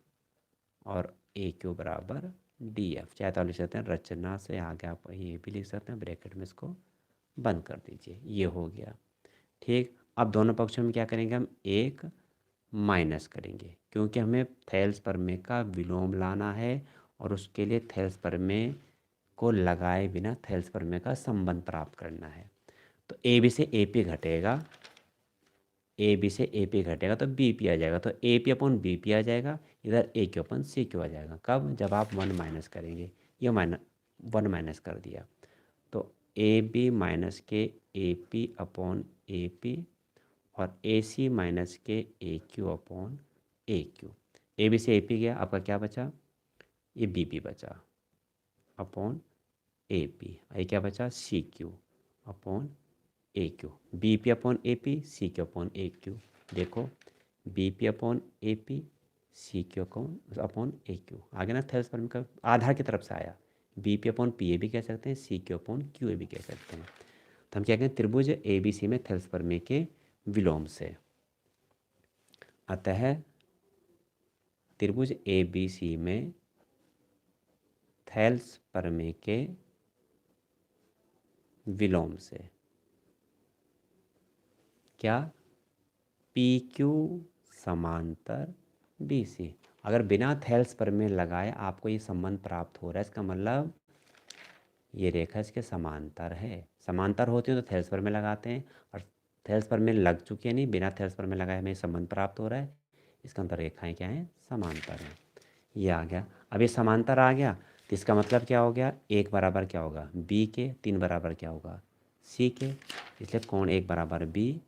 और ए क्यू बराबर डी एफ, चाहे तो लिख सकते हैं रचना से आगे आप ये भी लिख सकते हैं, ब्रैकेट में इसको बंद कर दीजिए, ये हो गया। ठीक, अब दोनों पक्षों में क्या करेंगे, हम एक माइनस करेंगे, क्योंकि हमें थेल्स प्रमेय का विलोम लाना है और उसके लिए थेल्स प्रमेय को लगाए बिना थेल्स प्रमेय का संबंध प्राप्त करना है। तो ए बी से ए पी घटेगा, ए बी से ए पी घटेगा तो बी पी आ जाएगा, तो A P upon B P आ जाएगा, इधर ए क्यू अपन सी क्यू आ जाएगा। कब, जब आप 1 माइनस करेंगे, ये 1 माइनस कर दिया, तो ए बी माइनस के A P upon A P और ए सी माइनस के A Q upon A Q. A B से ए पी गया, आपका क्या बचा, ये बी पी बचा अपॉन ए पी, ये क्या बचा, C Q upon A Q. B P upon A P, C Q upon A Q. देखो B P upon A P, C Q upon A Q आ गया ना, थेल्स प्रमेय का आधार की तरफ से आया। B P upon P A भी कह सकते हैं, C Q upon Q A भी कह सकते हैं। तो हम क्या कहें, त्रिभुज ए बी सी में थेल्स प्रमेय के विलोम से। अतः त्रिभुज ए बी सी में थेल्स प्रमेय के विलोम से क्या, पी क्यू समांतर बी सी। अगर बिना थेल्स प्रमेय लगाए आपको ये संबंध प्राप्त हो रहा है, इसका मतलब ये रेखा इसके समांतर है। समांतर होती है तो थेल्स प्रमेय लगाते हैं, और थेल्स प्रमेय लग चुकी है, नहीं बिना थेल्स प्रमेय लगाए हमें संबंध प्राप्त हो रहा है, इसका अंतर रेखाएं क्या हैं, समांतर हैं। ये आ गया। अब ये समांतर आ गया तो इसका मतलब क्या हो गया, 1 बराबर क्या होगा बी के, 3 बराबर क्या होगा सी के, इसलिए कोण 1 बराबर बी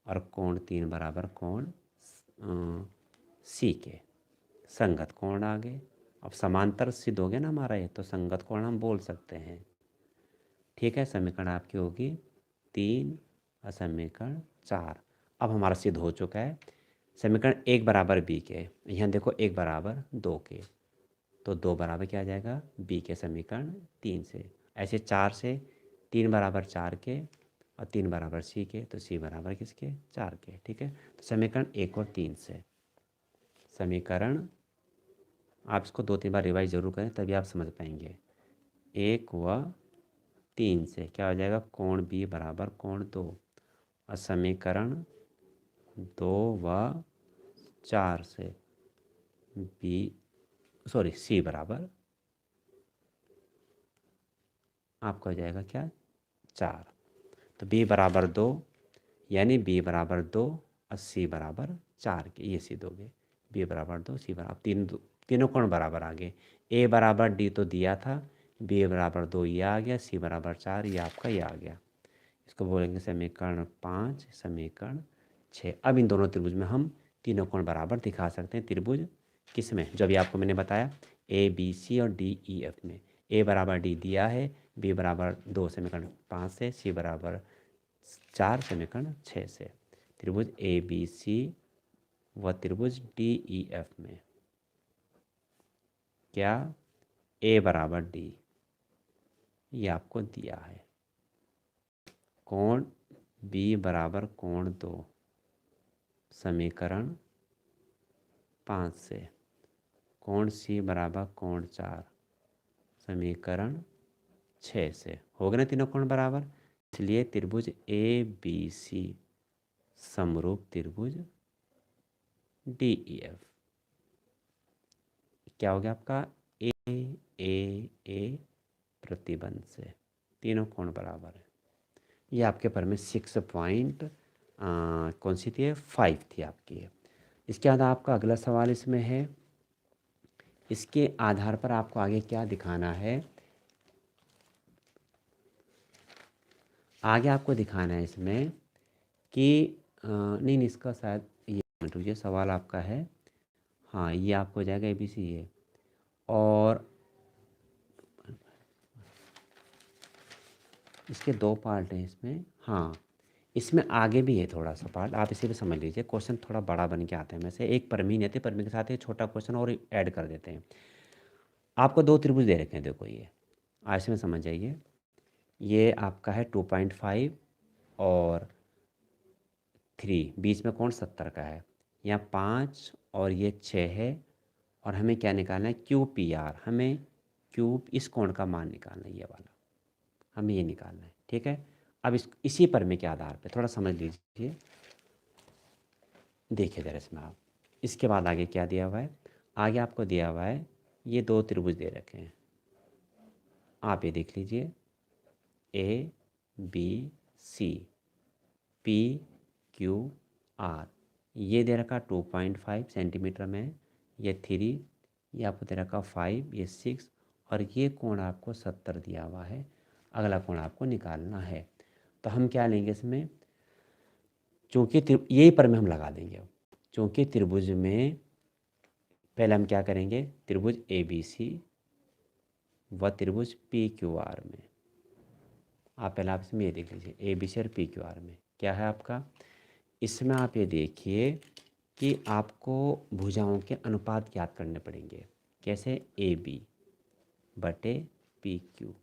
और कोण 3 बराबर कोण सी के, संगत कोण आ गए। अब समांतर सिद्ध हो गया ना हमारा ये, तो संगत कोण हम बोल सकते हैं। ठीक है, समीकरण आपकी होगी 3 और समीकरण 4। अब हमारा सिद्ध हो चुका है समीकरण 1 बराबर बी के, यहाँ देखो 1 बराबर 2 के, तो 2 बराबर क्या आ जाएगा बी के, समीकरण 3 से। ऐसे 4 से 3 बराबर 4 के और 3 बराबर सी के, तो सी बराबर किसके, 4 के। ठीक है, तो समीकरण 1 और 3 से, समीकरण आप इसको 2-3 बार रिवाइज ज़रूर करें, तभी आप समझ पाएंगे। 1 व 3 से क्या हो जाएगा, कोण बी बराबर कोण 2, और समीकरण 2 व 4 से सी बराबर आपका हो जाएगा क्या, 4। तो बी बराबर 2, यानी बी बराबर 2 और सी बराबर 4 के, ये सी दोगे। बी बराबर 2, सी बराबर तीनों कोण बराबर आ गए। ए बराबर डी तो दिया था, बी बराबर 2 ये आ गया, सी बराबर 4 ये आपका ये आ गया। इसको बोलेंगे समीकरण 5, समीकरण 6। अब इन दोनों त्रिभुज में हम तीनों कोण बराबर दिखा सकते हैं। त्रिभुज किस में, जो अभी आपको मैंने बताया, ए बी सी और डी ई एफ में। ए बराबर डी दिया है, बी बराबर 2 समीकरण 5 से, सी बराबर 4 समीकरण 6 से। त्रिभुज ए बी सी व त्रिभुज डी ई एफ में क्या ए बराबर डी ये आपको दिया है, कोण बी बराबर कोण 2 समीकरण 5 से, कोण सी बराबर कोण 4 समीकरण 6 से। हो गए ना तीनों कोण बराबर। इसलिए त्रिभुज ए बी सी समरूप त्रिभुज डी ई एफ क्या हो गया आपका, ए ए प्रतिबंध से तीनों कोण बराबर है। ये आपके पर में 6 पॉइंट कौन सी थी, 5 थी आपकी। इसके बाद आपका अगला सवाल इसमें है, इसके आधार पर आपको आगे क्या दिखाना है, आगे आपको दिखाना है इसमें कि नहीं इसका शायद ये रुकिए, सवाल आपका है, हाँ ये आपको हो जाएगा ए बी सी ये, और इसके 2 पार्ट हैं इसमें। हाँ इसमें आगे भी है थोड़ा सा पार्ट, आप इसे भी समझ लीजिए। क्वेश्चन थोड़ा बड़ा बन के आता है, में से एक परमी नहीं आती, परमी के साथ एक छोटा क्वेश्चन और ऐड कर देते हैं। आपको 2 त्रिभुज दे रखे हैं, देखो ये आज में समझ जाइए। ये आपका है 2.5 और 3, बीच में कोण 70 का है। यहाँ 5 और ये 6 है, और हमें क्या निकालना है, क्यू पी आर। हमें क्यूब इस कोण का मान निकालना है, ये वाला हमें ये निकालना है, ठीक है। अब इसी परमे के आधार पे थोड़ा समझ लीजिए, देखिए जरा इसमें आप। इसके बाद आगे क्या दिया हुआ है, आगे आपको दिया हुआ है ये 2 त्रिभुज दे रखे हैं, आप ये देख लीजिए, A B C P Q R. ये दे रखा 2.5 सेंटीमीटर में, ये 3, ये आपको दे रखा 5, ये 6, और ये कोण आपको 70 दिया हुआ है। अगला कोण आपको निकालना है। तो हम क्या लेंगे इसमें, चूँकि यही पर में हम लगा देंगे। चूँकि त्रिभुज में पहले हम क्या करेंगे, त्रिभुज ए बी सी व त्रिभुज पी क्यू आर में, आप पहले आप इसमें ये देख लीजिए, ए बी सी और पी क्यू आर में क्या है आपका। इसमें आप ये देखिए कि आपको भुजाओं के अनुपात ज्ञात करने पड़ेंगे। कैसे, ए बी बटे पी क्यू,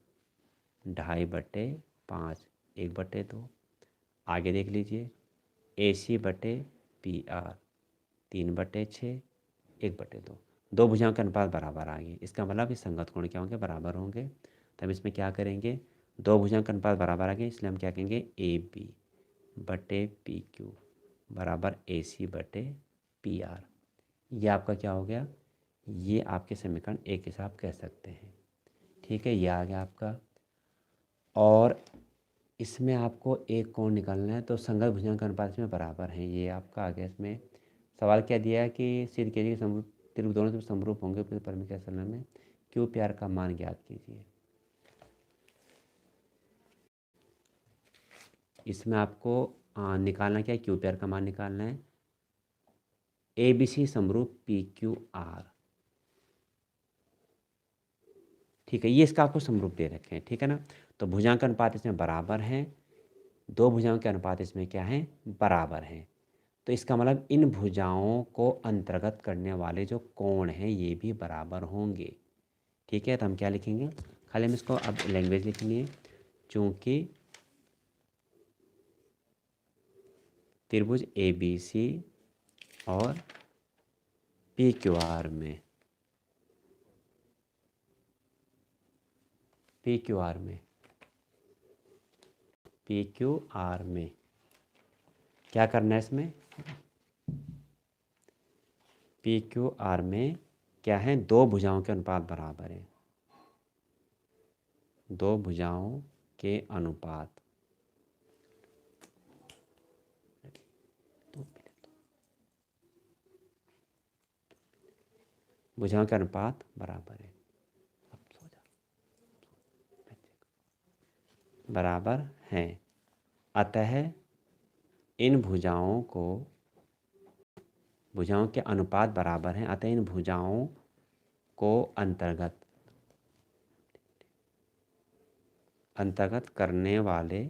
2.5/5, 1/2। आगे देख लीजिए, ए सी बटे पी आर, 3/6, 1/2। दो भुजाओं के अनुपात बराबर आ गए, इसका मतलब इस संगत कोण क्या होंगे, बराबर होंगे। तो हम इसमें क्या करेंगे, दो भुजाओं के अनुपात बराबर आ गए, इसलिए हम क्या कहेंगे, ए बी बटे पी क्यू बराबर ए सी बटे पी आर। ये आपका क्या हो गया, ये आपके समीकरण एक हिसाब कह सकते हैं, ठीक है। ये आ गया आपका। और इसमें आपको एक कोण निकालना है, तो संगत भुजाओं का अनुपात इसमें बराबर है, ये आपका आ गया। इसमें सवाल क्या दिया है कि सिद्ध कीजिए समरूप त्रिभुज दोनों समरूप होंगे पर में क्या करना में, क्यू पी आर का मान ज्ञात कीजिए। इसमें आपको निकालना क्या है, क्यू पी आर का मान निकालना है। ए बी सी समरूप पी क्यू आर, ठीक है। ये इसका आपको समरूप दे रखे हैं, ठीक है ना। तो भुजाओं का अनुपात इसमें बराबर हैं, दो भुजाओं के अनुपात इसमें क्या है, बराबर हैं। तो इसका मतलब इन भुजाओं को अंतर्गत करने वाले जो कोण हैं ये भी बराबर होंगे, ठीक है। तो हम क्या लिखेंगे, खाली हम इसको अब लैंग्वेज लिखेंगे। चूँकि त्रिभुज ए बी सी और पी क्यू आर में पी क्यू आर में, पी क्यू आर में क्या करना है इसमें, पी क्यू आर में क्या है, दो भुजाओं के अनुपात बराबर है, दो भुजाओं के अनुपात, भुजाओं के अनुपात बराबर है, बराबर हैं, अतः इन भुजाओं को, भुजाओं के अनुपात बराबर हैं, अतः इन भुजाओं को अंतर्गत, अंतर्गत करने वाले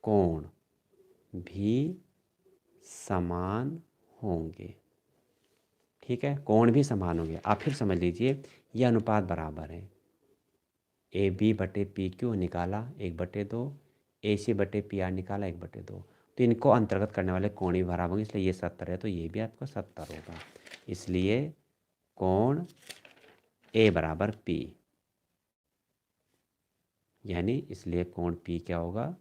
कोण भी समान होंगे। ठीक है, कोण भी समान होंगे। आप फिर समझ लीजिए, ये अनुपात बराबर है, ए बी बटे पी क्यू निकाला 1/2, ए सी बटे पी आर निकाला 1/2, तो इनको अंतर्गत करने वाले कोण भी बराबर होंगे, इसलिए ये 70 है, तो ये भी आपका 70 होगा। इसलिए कोण ए बराबर पी, यानी इसलिए कोण पी क्या होगा,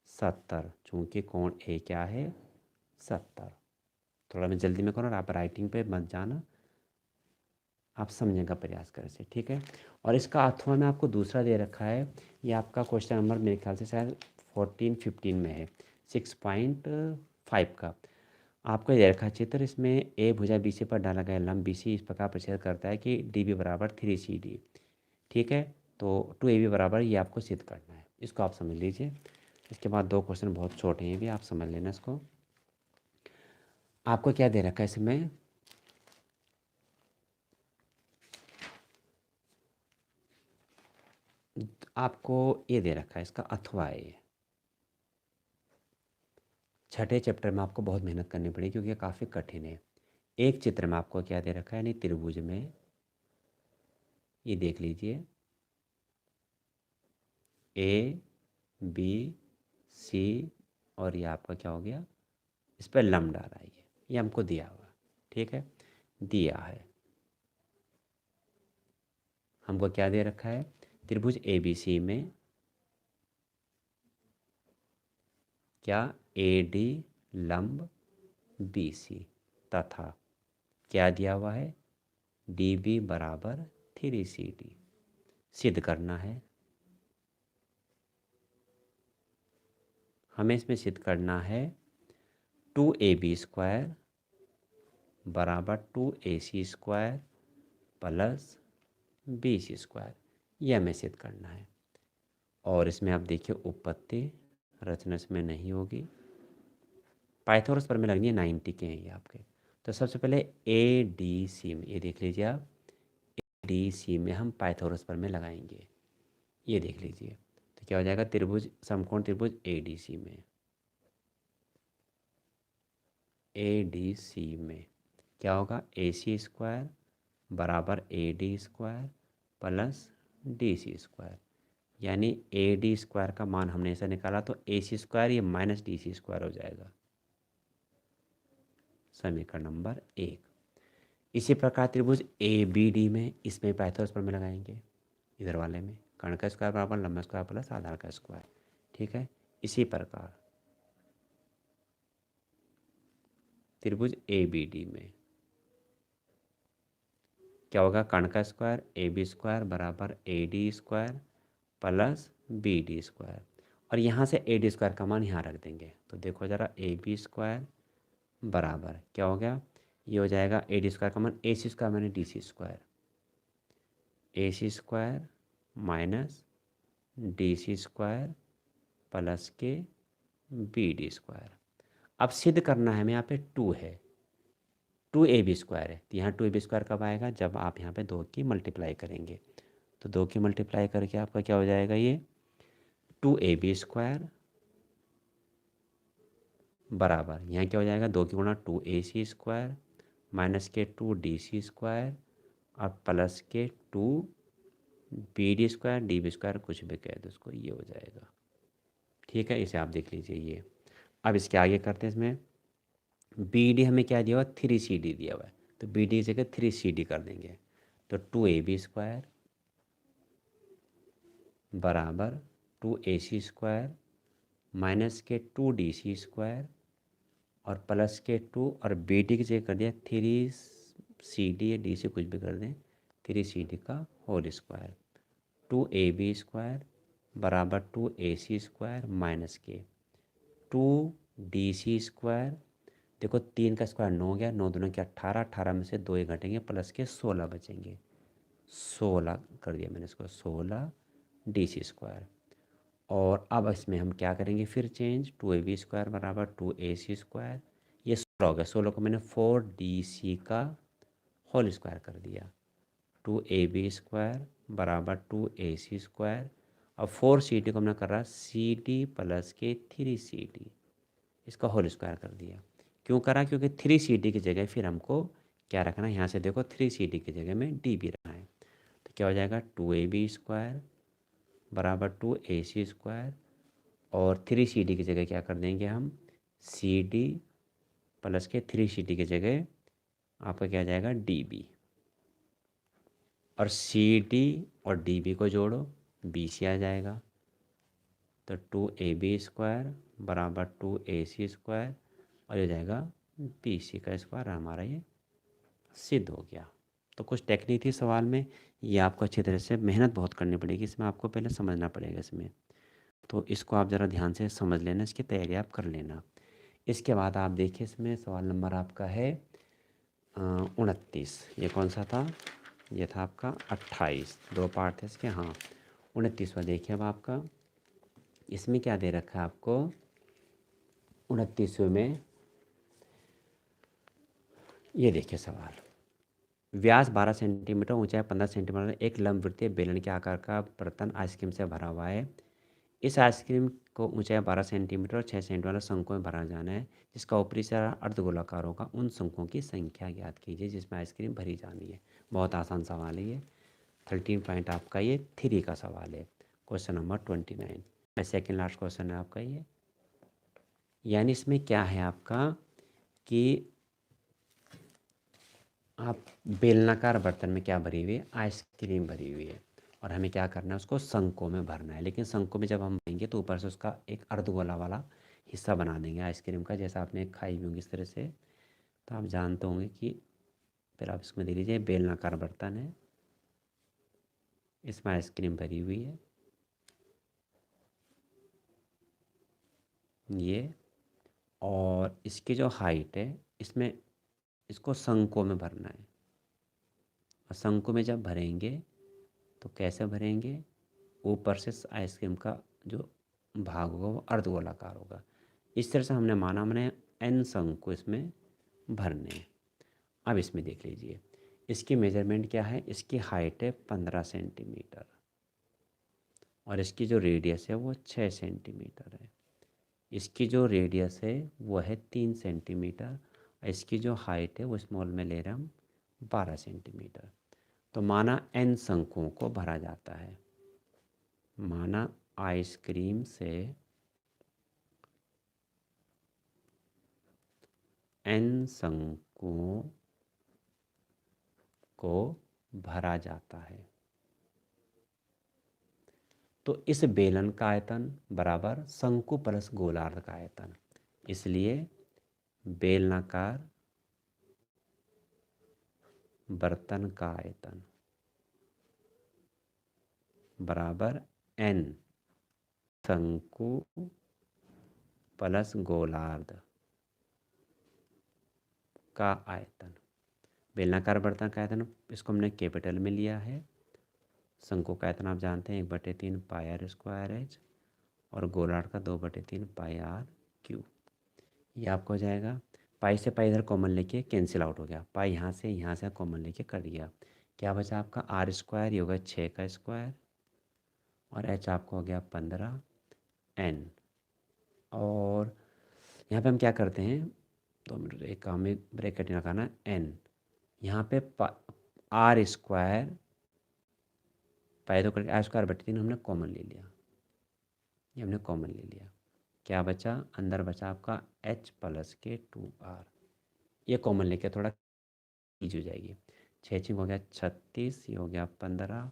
70, चूँकि कोण ए क्या है, 70। थोड़ा मैं जल्दी में करूँ, आप राइटिंग पे मत जाना, आप समझने का प्रयास करें से, ठीक है। और इसका अथवा में आपको दूसरा दे रखा है, ये आपका क्वेश्चन नंबर मेरे ख्याल से शायद 14-15 में है, 6.5 का आपको ये दे रखा है चित्र। इसमें ए भुजा बी सी पर डाला गया लंब बी सी इस प्रकार प्रतिशत करता है कि डी बी बराबर 3CD। ठीक है, तो 2AB बराबर ये आपको सिद्ध करना है, इसको आप समझ लीजिए। इसके बाद दो क्वेश्चन बहुत छोटे हैं, भी आप समझ लेना इसको। आपको क्या दे रखा है इसमें, आपको ये दे रखा है, इसका अथवा है ये। छठे चैप्टर में आपको बहुत मेहनत करनी पड़ेगी क्योंकि ये काफ़ी कठिन है। एक चित्र में आपको क्या दे रखा है, यानी त्रिभुज में, ये देख लीजिए, ए बी सी और ये आपका क्या हो गया, इस पर लंब डाला है, ये हमको दिया हुआ, ठीक है, दिया है। हमको क्या दे रखा है, त्रिभुज ए बी सी में क्या ए डी लंब बी सी तथा क्या दिया हुआ है, डी बी बराबर 3CD सिद्ध करना है। हमें इसमें सिद्ध करना है 2AB² बराबर 2AC² प्लस BC², ये हमें सिद्ध करना है। और इसमें आप देखिए उपपत्ति रचना इसमें नहीं होगी, पाइथागोरस प्रमेय लगनी है, 90 के हैं ये आपके। तो सबसे पहले ADC में, ये देख लीजिए आप, ADC में हम पाइथागोरस प्रमेय लगाएंगे, ये देख लीजिए। तो क्या हो जाएगा, त्रिभुज समकोण त्रिभुज ADC में, ADC में क्या होगा, AC² बराबर AD² प्लस DC², यानी AD² का मान हमने ऐसा निकाला तो AC² ये माइनस DC² हो जाएगा, समीकरण नंबर 1। इसी प्रकार त्रिभुज ABD में, इसमें पाइथागोरस प्रमेय लगाएंगे, इधर वाले में कर्ण का स्क्वायर बराबर लंबा स्क्वायर प्लस आधार का स्क्वायर, ठीक है। इसी प्रकार त्रिभुज ABD में क्या होगा, कर्ण का स्क्वायर AB² बराबर AD² प्लस BD², और यहाँ से AD² का मान यहाँ रख देंगे, तो देखो ज़रा AB² बराबर क्या हो गया, ये हो जाएगा AD² का मान AC² माने DC² AC² minus DC² plus के BD²। अब सिद्ध करना है हमें, यहाँ पे 2 है, 2AB² है, तो यहाँ 2AB² कब आएगा, जब आप यहाँ पे 2 की मल्टीप्लाई करेंगे, तो 2 की मल्टीप्लाई करके आपका क्या हो जाएगा, ये 2AB² बराबर यहाँ क्या हो जाएगा, 2 की गुणा 2AC² माइनस के 2DC² और प्लस के 2BD² DB² कुछ भी कह दो उसको, ये हो जाएगा, ठीक है। इसे आप देख लीजिए ये। अब इसके आगे करते हैं, इसमें BD हमें क्या दिया हुआ, 3CD दिया हुआ है, तो बी डी की जगह 3 CD कर देंगे। तो 2AB² बराबर 2AC² माइनस के 2DC² और प्लस के 2 और बी डी की जगह कर दिया 3CD या डी से कुछ भी कर दें 3CD का होल स्क्वायर। 2AB² बराबर 2AC² माइनस के 2DC²। देखो 3 का स्क्वायर 9 हो गया, 9 दूना क्या 18, 18 में से 2 ही घटेंगे प्लस के 16 बचेंगे। 16 कर दिया मैंने इसको, 16DC²। और अब इसमें हम क्या करेंगे फिर चेंज, 2AB² बराबर 2AC²। ये 16 हो गया, 16 को मैंने 4DC का होल स्क्वायर कर दिया। 2AB² बराबर 2AC² और 4CD को हमने कर रहा CD प्लस के 3CD, इसका होल स्क्वायर कर दिया। क्यों करा, क्योंकि 3CD की जगह फिर हमको क्या रखना है, यहाँ से देखो 3CD की जगह में D भी रखना है। तो क्या हो जाएगा 2AB² बराबर 2AC² और 3CD की जगह क्या कर देंगे हम CD प्लस के 3CD की जगह आपका क्या आ जाएगा DB, और CD और DB को जोड़ो BC आ जाएगा। तो 2AB² बराबर 2AC² और ये जाएगा BC का स्क्वायर, हमारा ये सिद्ध हो गया। तो कुछ टेक्निक थी सवाल में, ये आपको अच्छी तरह से मेहनत बहुत करनी पड़ेगी, इसमें आपको पहले समझना पड़ेगा इसमें। तो इसको आप ज़रा ध्यान से समझ लेना, इसकी तैयारी आप कर लेना। इसके बाद आप देखिए इसमें सवाल नंबर आपका है 29। ये कौन सा था, ये था आपका 28, 2 पार्ट थे इसके। हाँ 29वां देखिए अब आपका, इसमें क्या दे रखा है आपको 29वें में, ये देखिए सवाल, व्यास 12 सेंटीमीटर ऊंचाई 15 सेंटीमीटर एक लंबवृत्तीय बेलन के आकार का बर्तन आइसक्रीम से भरा हुआ है। इस आइसक्रीम को ऊंचाई 12 सेंटीमीटर और 6 सेंटीमीटर शंकुओं में भरा जाना है, जिसका ऊपरी सिरा अर्धगोलाकार होगा। उन शंकुओं की संख्या ज्ञात कीजिए जिसमें आइसक्रीम भरी जानी है। बहुत आसान सवाल है ये, 13 पॉइंट आपका ये 3 का सवाल है, question number 29। Second last question है आपका ये। यानी इसमें क्या है आपका कि आप बेलनाकार बर्तन में क्या भरी हुई है, आइसक्रीम भरी हुई है, और हमें क्या करना है उसको शंकों में भरना है। लेकिन शंकों में जब हम भरेंगे तो ऊपर से उसका एक अर्धगोला वाला हिस्सा बना देंगे आइसक्रीम का, जैसा आपने खाई भी होंगी इस तरह से। तो आप जानते होंगे कि फिर आप इसमें दे लीजिए बेलनाकार बर्तन है, इसमें आइसक्रीम भरी हुई है ये, और इसकी जो हाइट है इसमें इसको शंकों में भरना है। और शंकों में जब भरेंगे तो कैसे भरेंगे, ऊपर से आइसक्रीम का जो भाग होगा वो अर्धगोलाकार होगा। इस तरह से हमने माना हमने n शंकु इसमें भरने हैं। अब इसमें देख लीजिए इसकी मेजरमेंट क्या है, इसकी हाइट है 15 सेंटीमीटर और इसकी जो रेडियस है वो 6 सेंटीमीटर है। इसकी जो रेडियस है वो है 3 सेंटीमीटर और इसकी जो हाइट है वो स्मॉल में ले रहे हम 12 सेंटीमीटर। तो माना n शंकुओं को भरा जाता है, माना आइसक्रीम से n शंकुओं को भरा जाता है। तो इस बेलन का आयतन बराबर शंकु प्लस गोलार्ध का आयतन, इसलिए बेलनाकार बर्तन का आयतन बराबर n शंकु प्लस गोलार्ध का आयतन। बेलनाकार बर्तन का आयतन इसको हमने कैपिटल में लिया है, शंकु का आयतन आप जानते हैं 1/3 पाई आर स्क्वायर एच और गोलार्ध का 2/3 पाई आर क्यू। ये आपको हो जाएगा, पाई से पाई इधर कॉमन लेके कैंसिल आउट हो गया, पाई यहाँ से कॉमन लेके कर दिया, क्या बचा आपका आर स्क्वायर, ये होगा 6 का स्क्वायर और एच आपको हो गया 15 n। और यहाँ पे हम क्या करते हैं, 2 मिनट एक काम में ब्रैकेट लगाना n, यहाँ पे आर स्क्वायर पाई तो करके आर स्क्वायर बटे 3 हमने कॉमन ले लिया, ये हमने कॉमन ले लिया, क्या बचा अंदर बचा आपका h प्लस के 2r, ये कॉमन लेके थोड़ा तीज हो जाएगी। 6 हो गया 36, ये हो गया 15,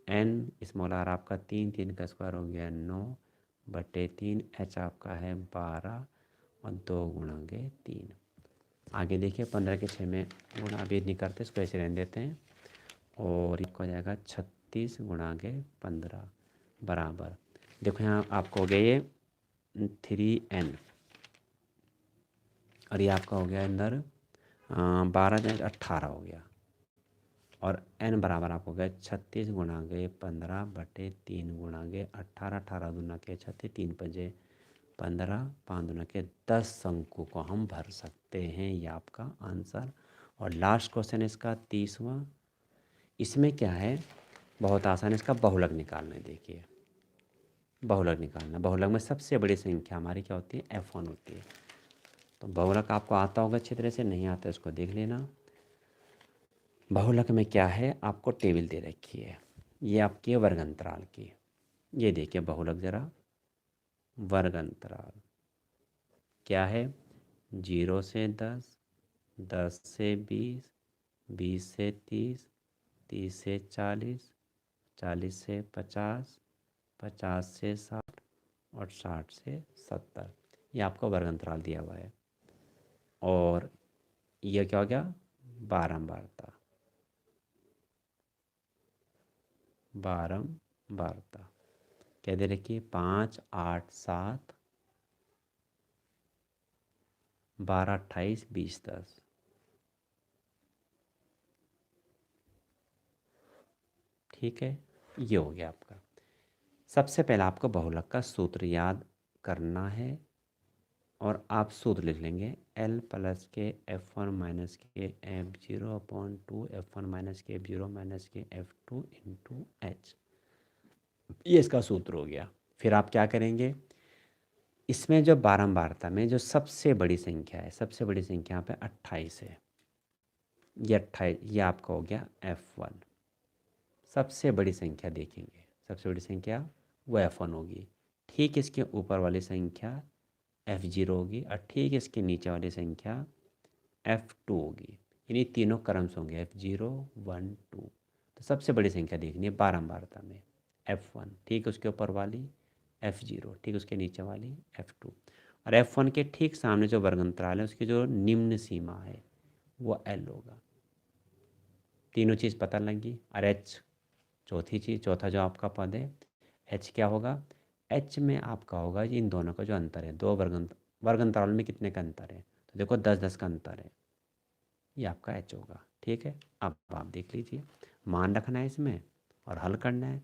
एन स्मॉल आर आपका 3, 3 का स्क्वायर हो गया 9/3, एच आपका है 12 और 2 गुणा 3। आगे देखिए 15 के 6 में गुणा अभी नहीं करते, इसको ऐसे रहने देते हैं। और एक हो जाएगा 36 × 15 बराबर, देखो यहाँ आपको हो गया ये 3n, और ये आपका हो गया अंदर 12 18 हो गया। और n बराबर आपको हो गया 36 × 15/3 × 18, 18 दूना के 36, 3 पंजे 15, 5 दूना के 10 अंकों को हम भर सकते हैं, ये आपका आंसर। और लास्ट क्वेश्चन इसका 30वां, इसमें क्या है, बहुत आसान है, इसका बहुलक निकालना है। देखिए बहुलक निकालना, बहुलक में सबसे बड़ी संख्या हमारी क्या होती है, F1 होती है। तो बहुलक आपको आता होगा अच्छी तरह से, नहीं आता इसको देख लेना। बहुलक में क्या है, आपको टेबल दे रखी है, ये आपकी है वर्ग अंतराल की। ये देखिए बहुलक ज़रा, वर्ग अंतराल क्या है, 0 से 10, 10 से 20, 20 से 30, 30 से 40, 40 से 50, 50 से 60 और 60 से 70। ये आपका वर्ग अंतराल दिया हुआ है। और ये क्या हो गया, बारंबारता, बारंबारता क्या दे रखी है, 5, 8, 7, 12, 28, 20, 10। ठीक है, ये हो गया आपका। सबसे पहले आपको बहुलक का सूत्र याद करना है, और आप सूत्र लिख लेंगे, L प्लस के F1 माइनस के F0/2, F1 माइनस के F0 माइनस के F2 इंटू H। ये इसका सूत्र हो गया। फिर आप क्या करेंगे, इसमें जो बारंबारता में जो सबसे बड़ी संख्या है, सबसे बड़ी संख्या यहाँ पे 28 है, ये 28, ये आपका हो गया F1। सबसे बड़ी संख्या देखेंगे, सबसे बड़ी संख्या वो F1 होगी। ठीक इसके ऊपर वाली संख्या F0 होगी, और ठीक इसके नीचे वाली संख्या F2 होगी। यानी तीनों क्रम्स होंगे F0, 1, 2। तो सबसे बड़ी संख्या देखनी है बारंबारता में F1, ठीक उसके ऊपर वाली F0, ठीक उसके नीचे वाली F2। और F1 के ठीक सामने जो वर्ग अंतराल है, उसकी जो निम्न सीमा है वो L होगा। तीनों चीज़ पता लगी। और H चौथी चीज़, चौथा जो आपका पद है H क्या होगा, H में आपका होगा इन दोनों का जो अंतर है, दो वर्ग अंतराल में कितने का अंतर है, तो देखो 10, 10 का अंतर है, ये आपका H होगा। ठीक है, अब आप देख लीजिए, मान रखना है इसमें और हल करना है।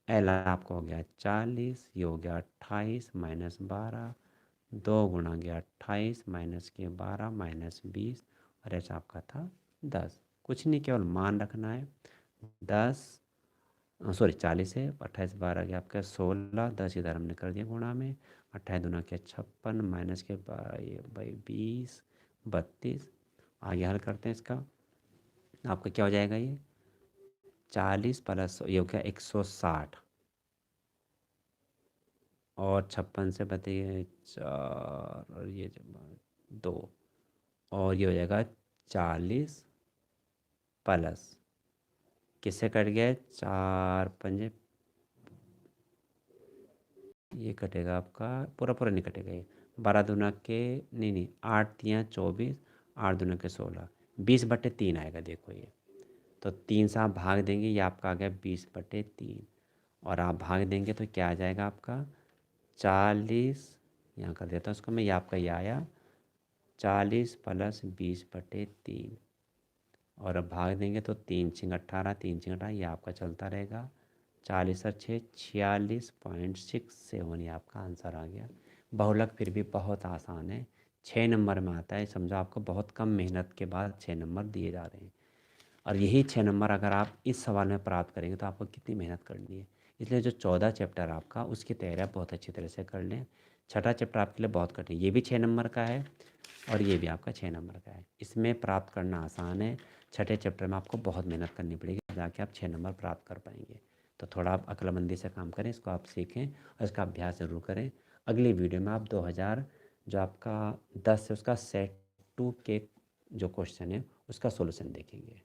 L आपका हो गया 40, ये हो गया 28 माइनस 12, 2 गुणा गया 28 माइनस के 12 माइनस 20, और H आपका था 10। कुछ नहीं, केवल मान रखना है। 10 सॉरी 40 है, 28 12 गया आपका 16, 10 इधर हमने कर दिया गुणा में, 28 दूना के 56 माइनस के 20, 32। आगे हल करते हैं इसका, आपका क्या हो जाएगा, ये 40 प्लस ये हो गया 160, और 56 से बताइए 4, और ये 2, और ये हो जाएगा 40 प्लस, किससे कट गया, 4 5, ये कटेगा आपका पूरा पूरा नहीं कटेगा, ये 12 दूना के नहीं 8 3 24, 8 दूना के 16, 20/3 आएगा। देखो ये तो 3 से आप भाग देंगे, ये आपका आ गया 20/3, और आप भाग देंगे तो क्या आ जाएगा आपका 40, यहाँ कर देता हूँ उसको मैं, ये आपका ये आया 40 प्लस 20/3, और अब भाग देंगे तो 3×6 = 18, 3×6 = 18, ये आपका चलता रहेगा, 40 और 6 46.67, ये आपका आंसर आ गया। बहुलक फिर भी बहुत आसान है, 6 नंबर में आता है, समझो आपको बहुत कम मेहनत के बाद 6 नंबर दिए जा रहे हैं। और यही 6 नंबर अगर आप इस सवाल में प्राप्त करेंगे तो आपको कितनी मेहनत करनी है। इसलिए जो 14 चैप्टर आपका, उसकी तैयारी आप बहुत अच्छी तरह से कर लें। छठा चैप्टर आपके लिए बहुत कठिन, ये भी 6 नंबर का है और ये भी आपका 6 नंबर का है। इसमें प्राप्त करना आसान है, छठे चैप्टर में आपको बहुत मेहनत करनी पड़ेगी, जाके आप 6 नंबर प्राप्त कर पाएंगे। तो थोड़ा आप अक्लमंदी से काम करें, इसको आप सीखें और इसका अभ्यास ज़रूर करें। अगली वीडियो में आप 2000 जो आपका 10 है उसका सेट 2 के जो क्वेश्चन है उसका सॉल्यूशन देखेंगे।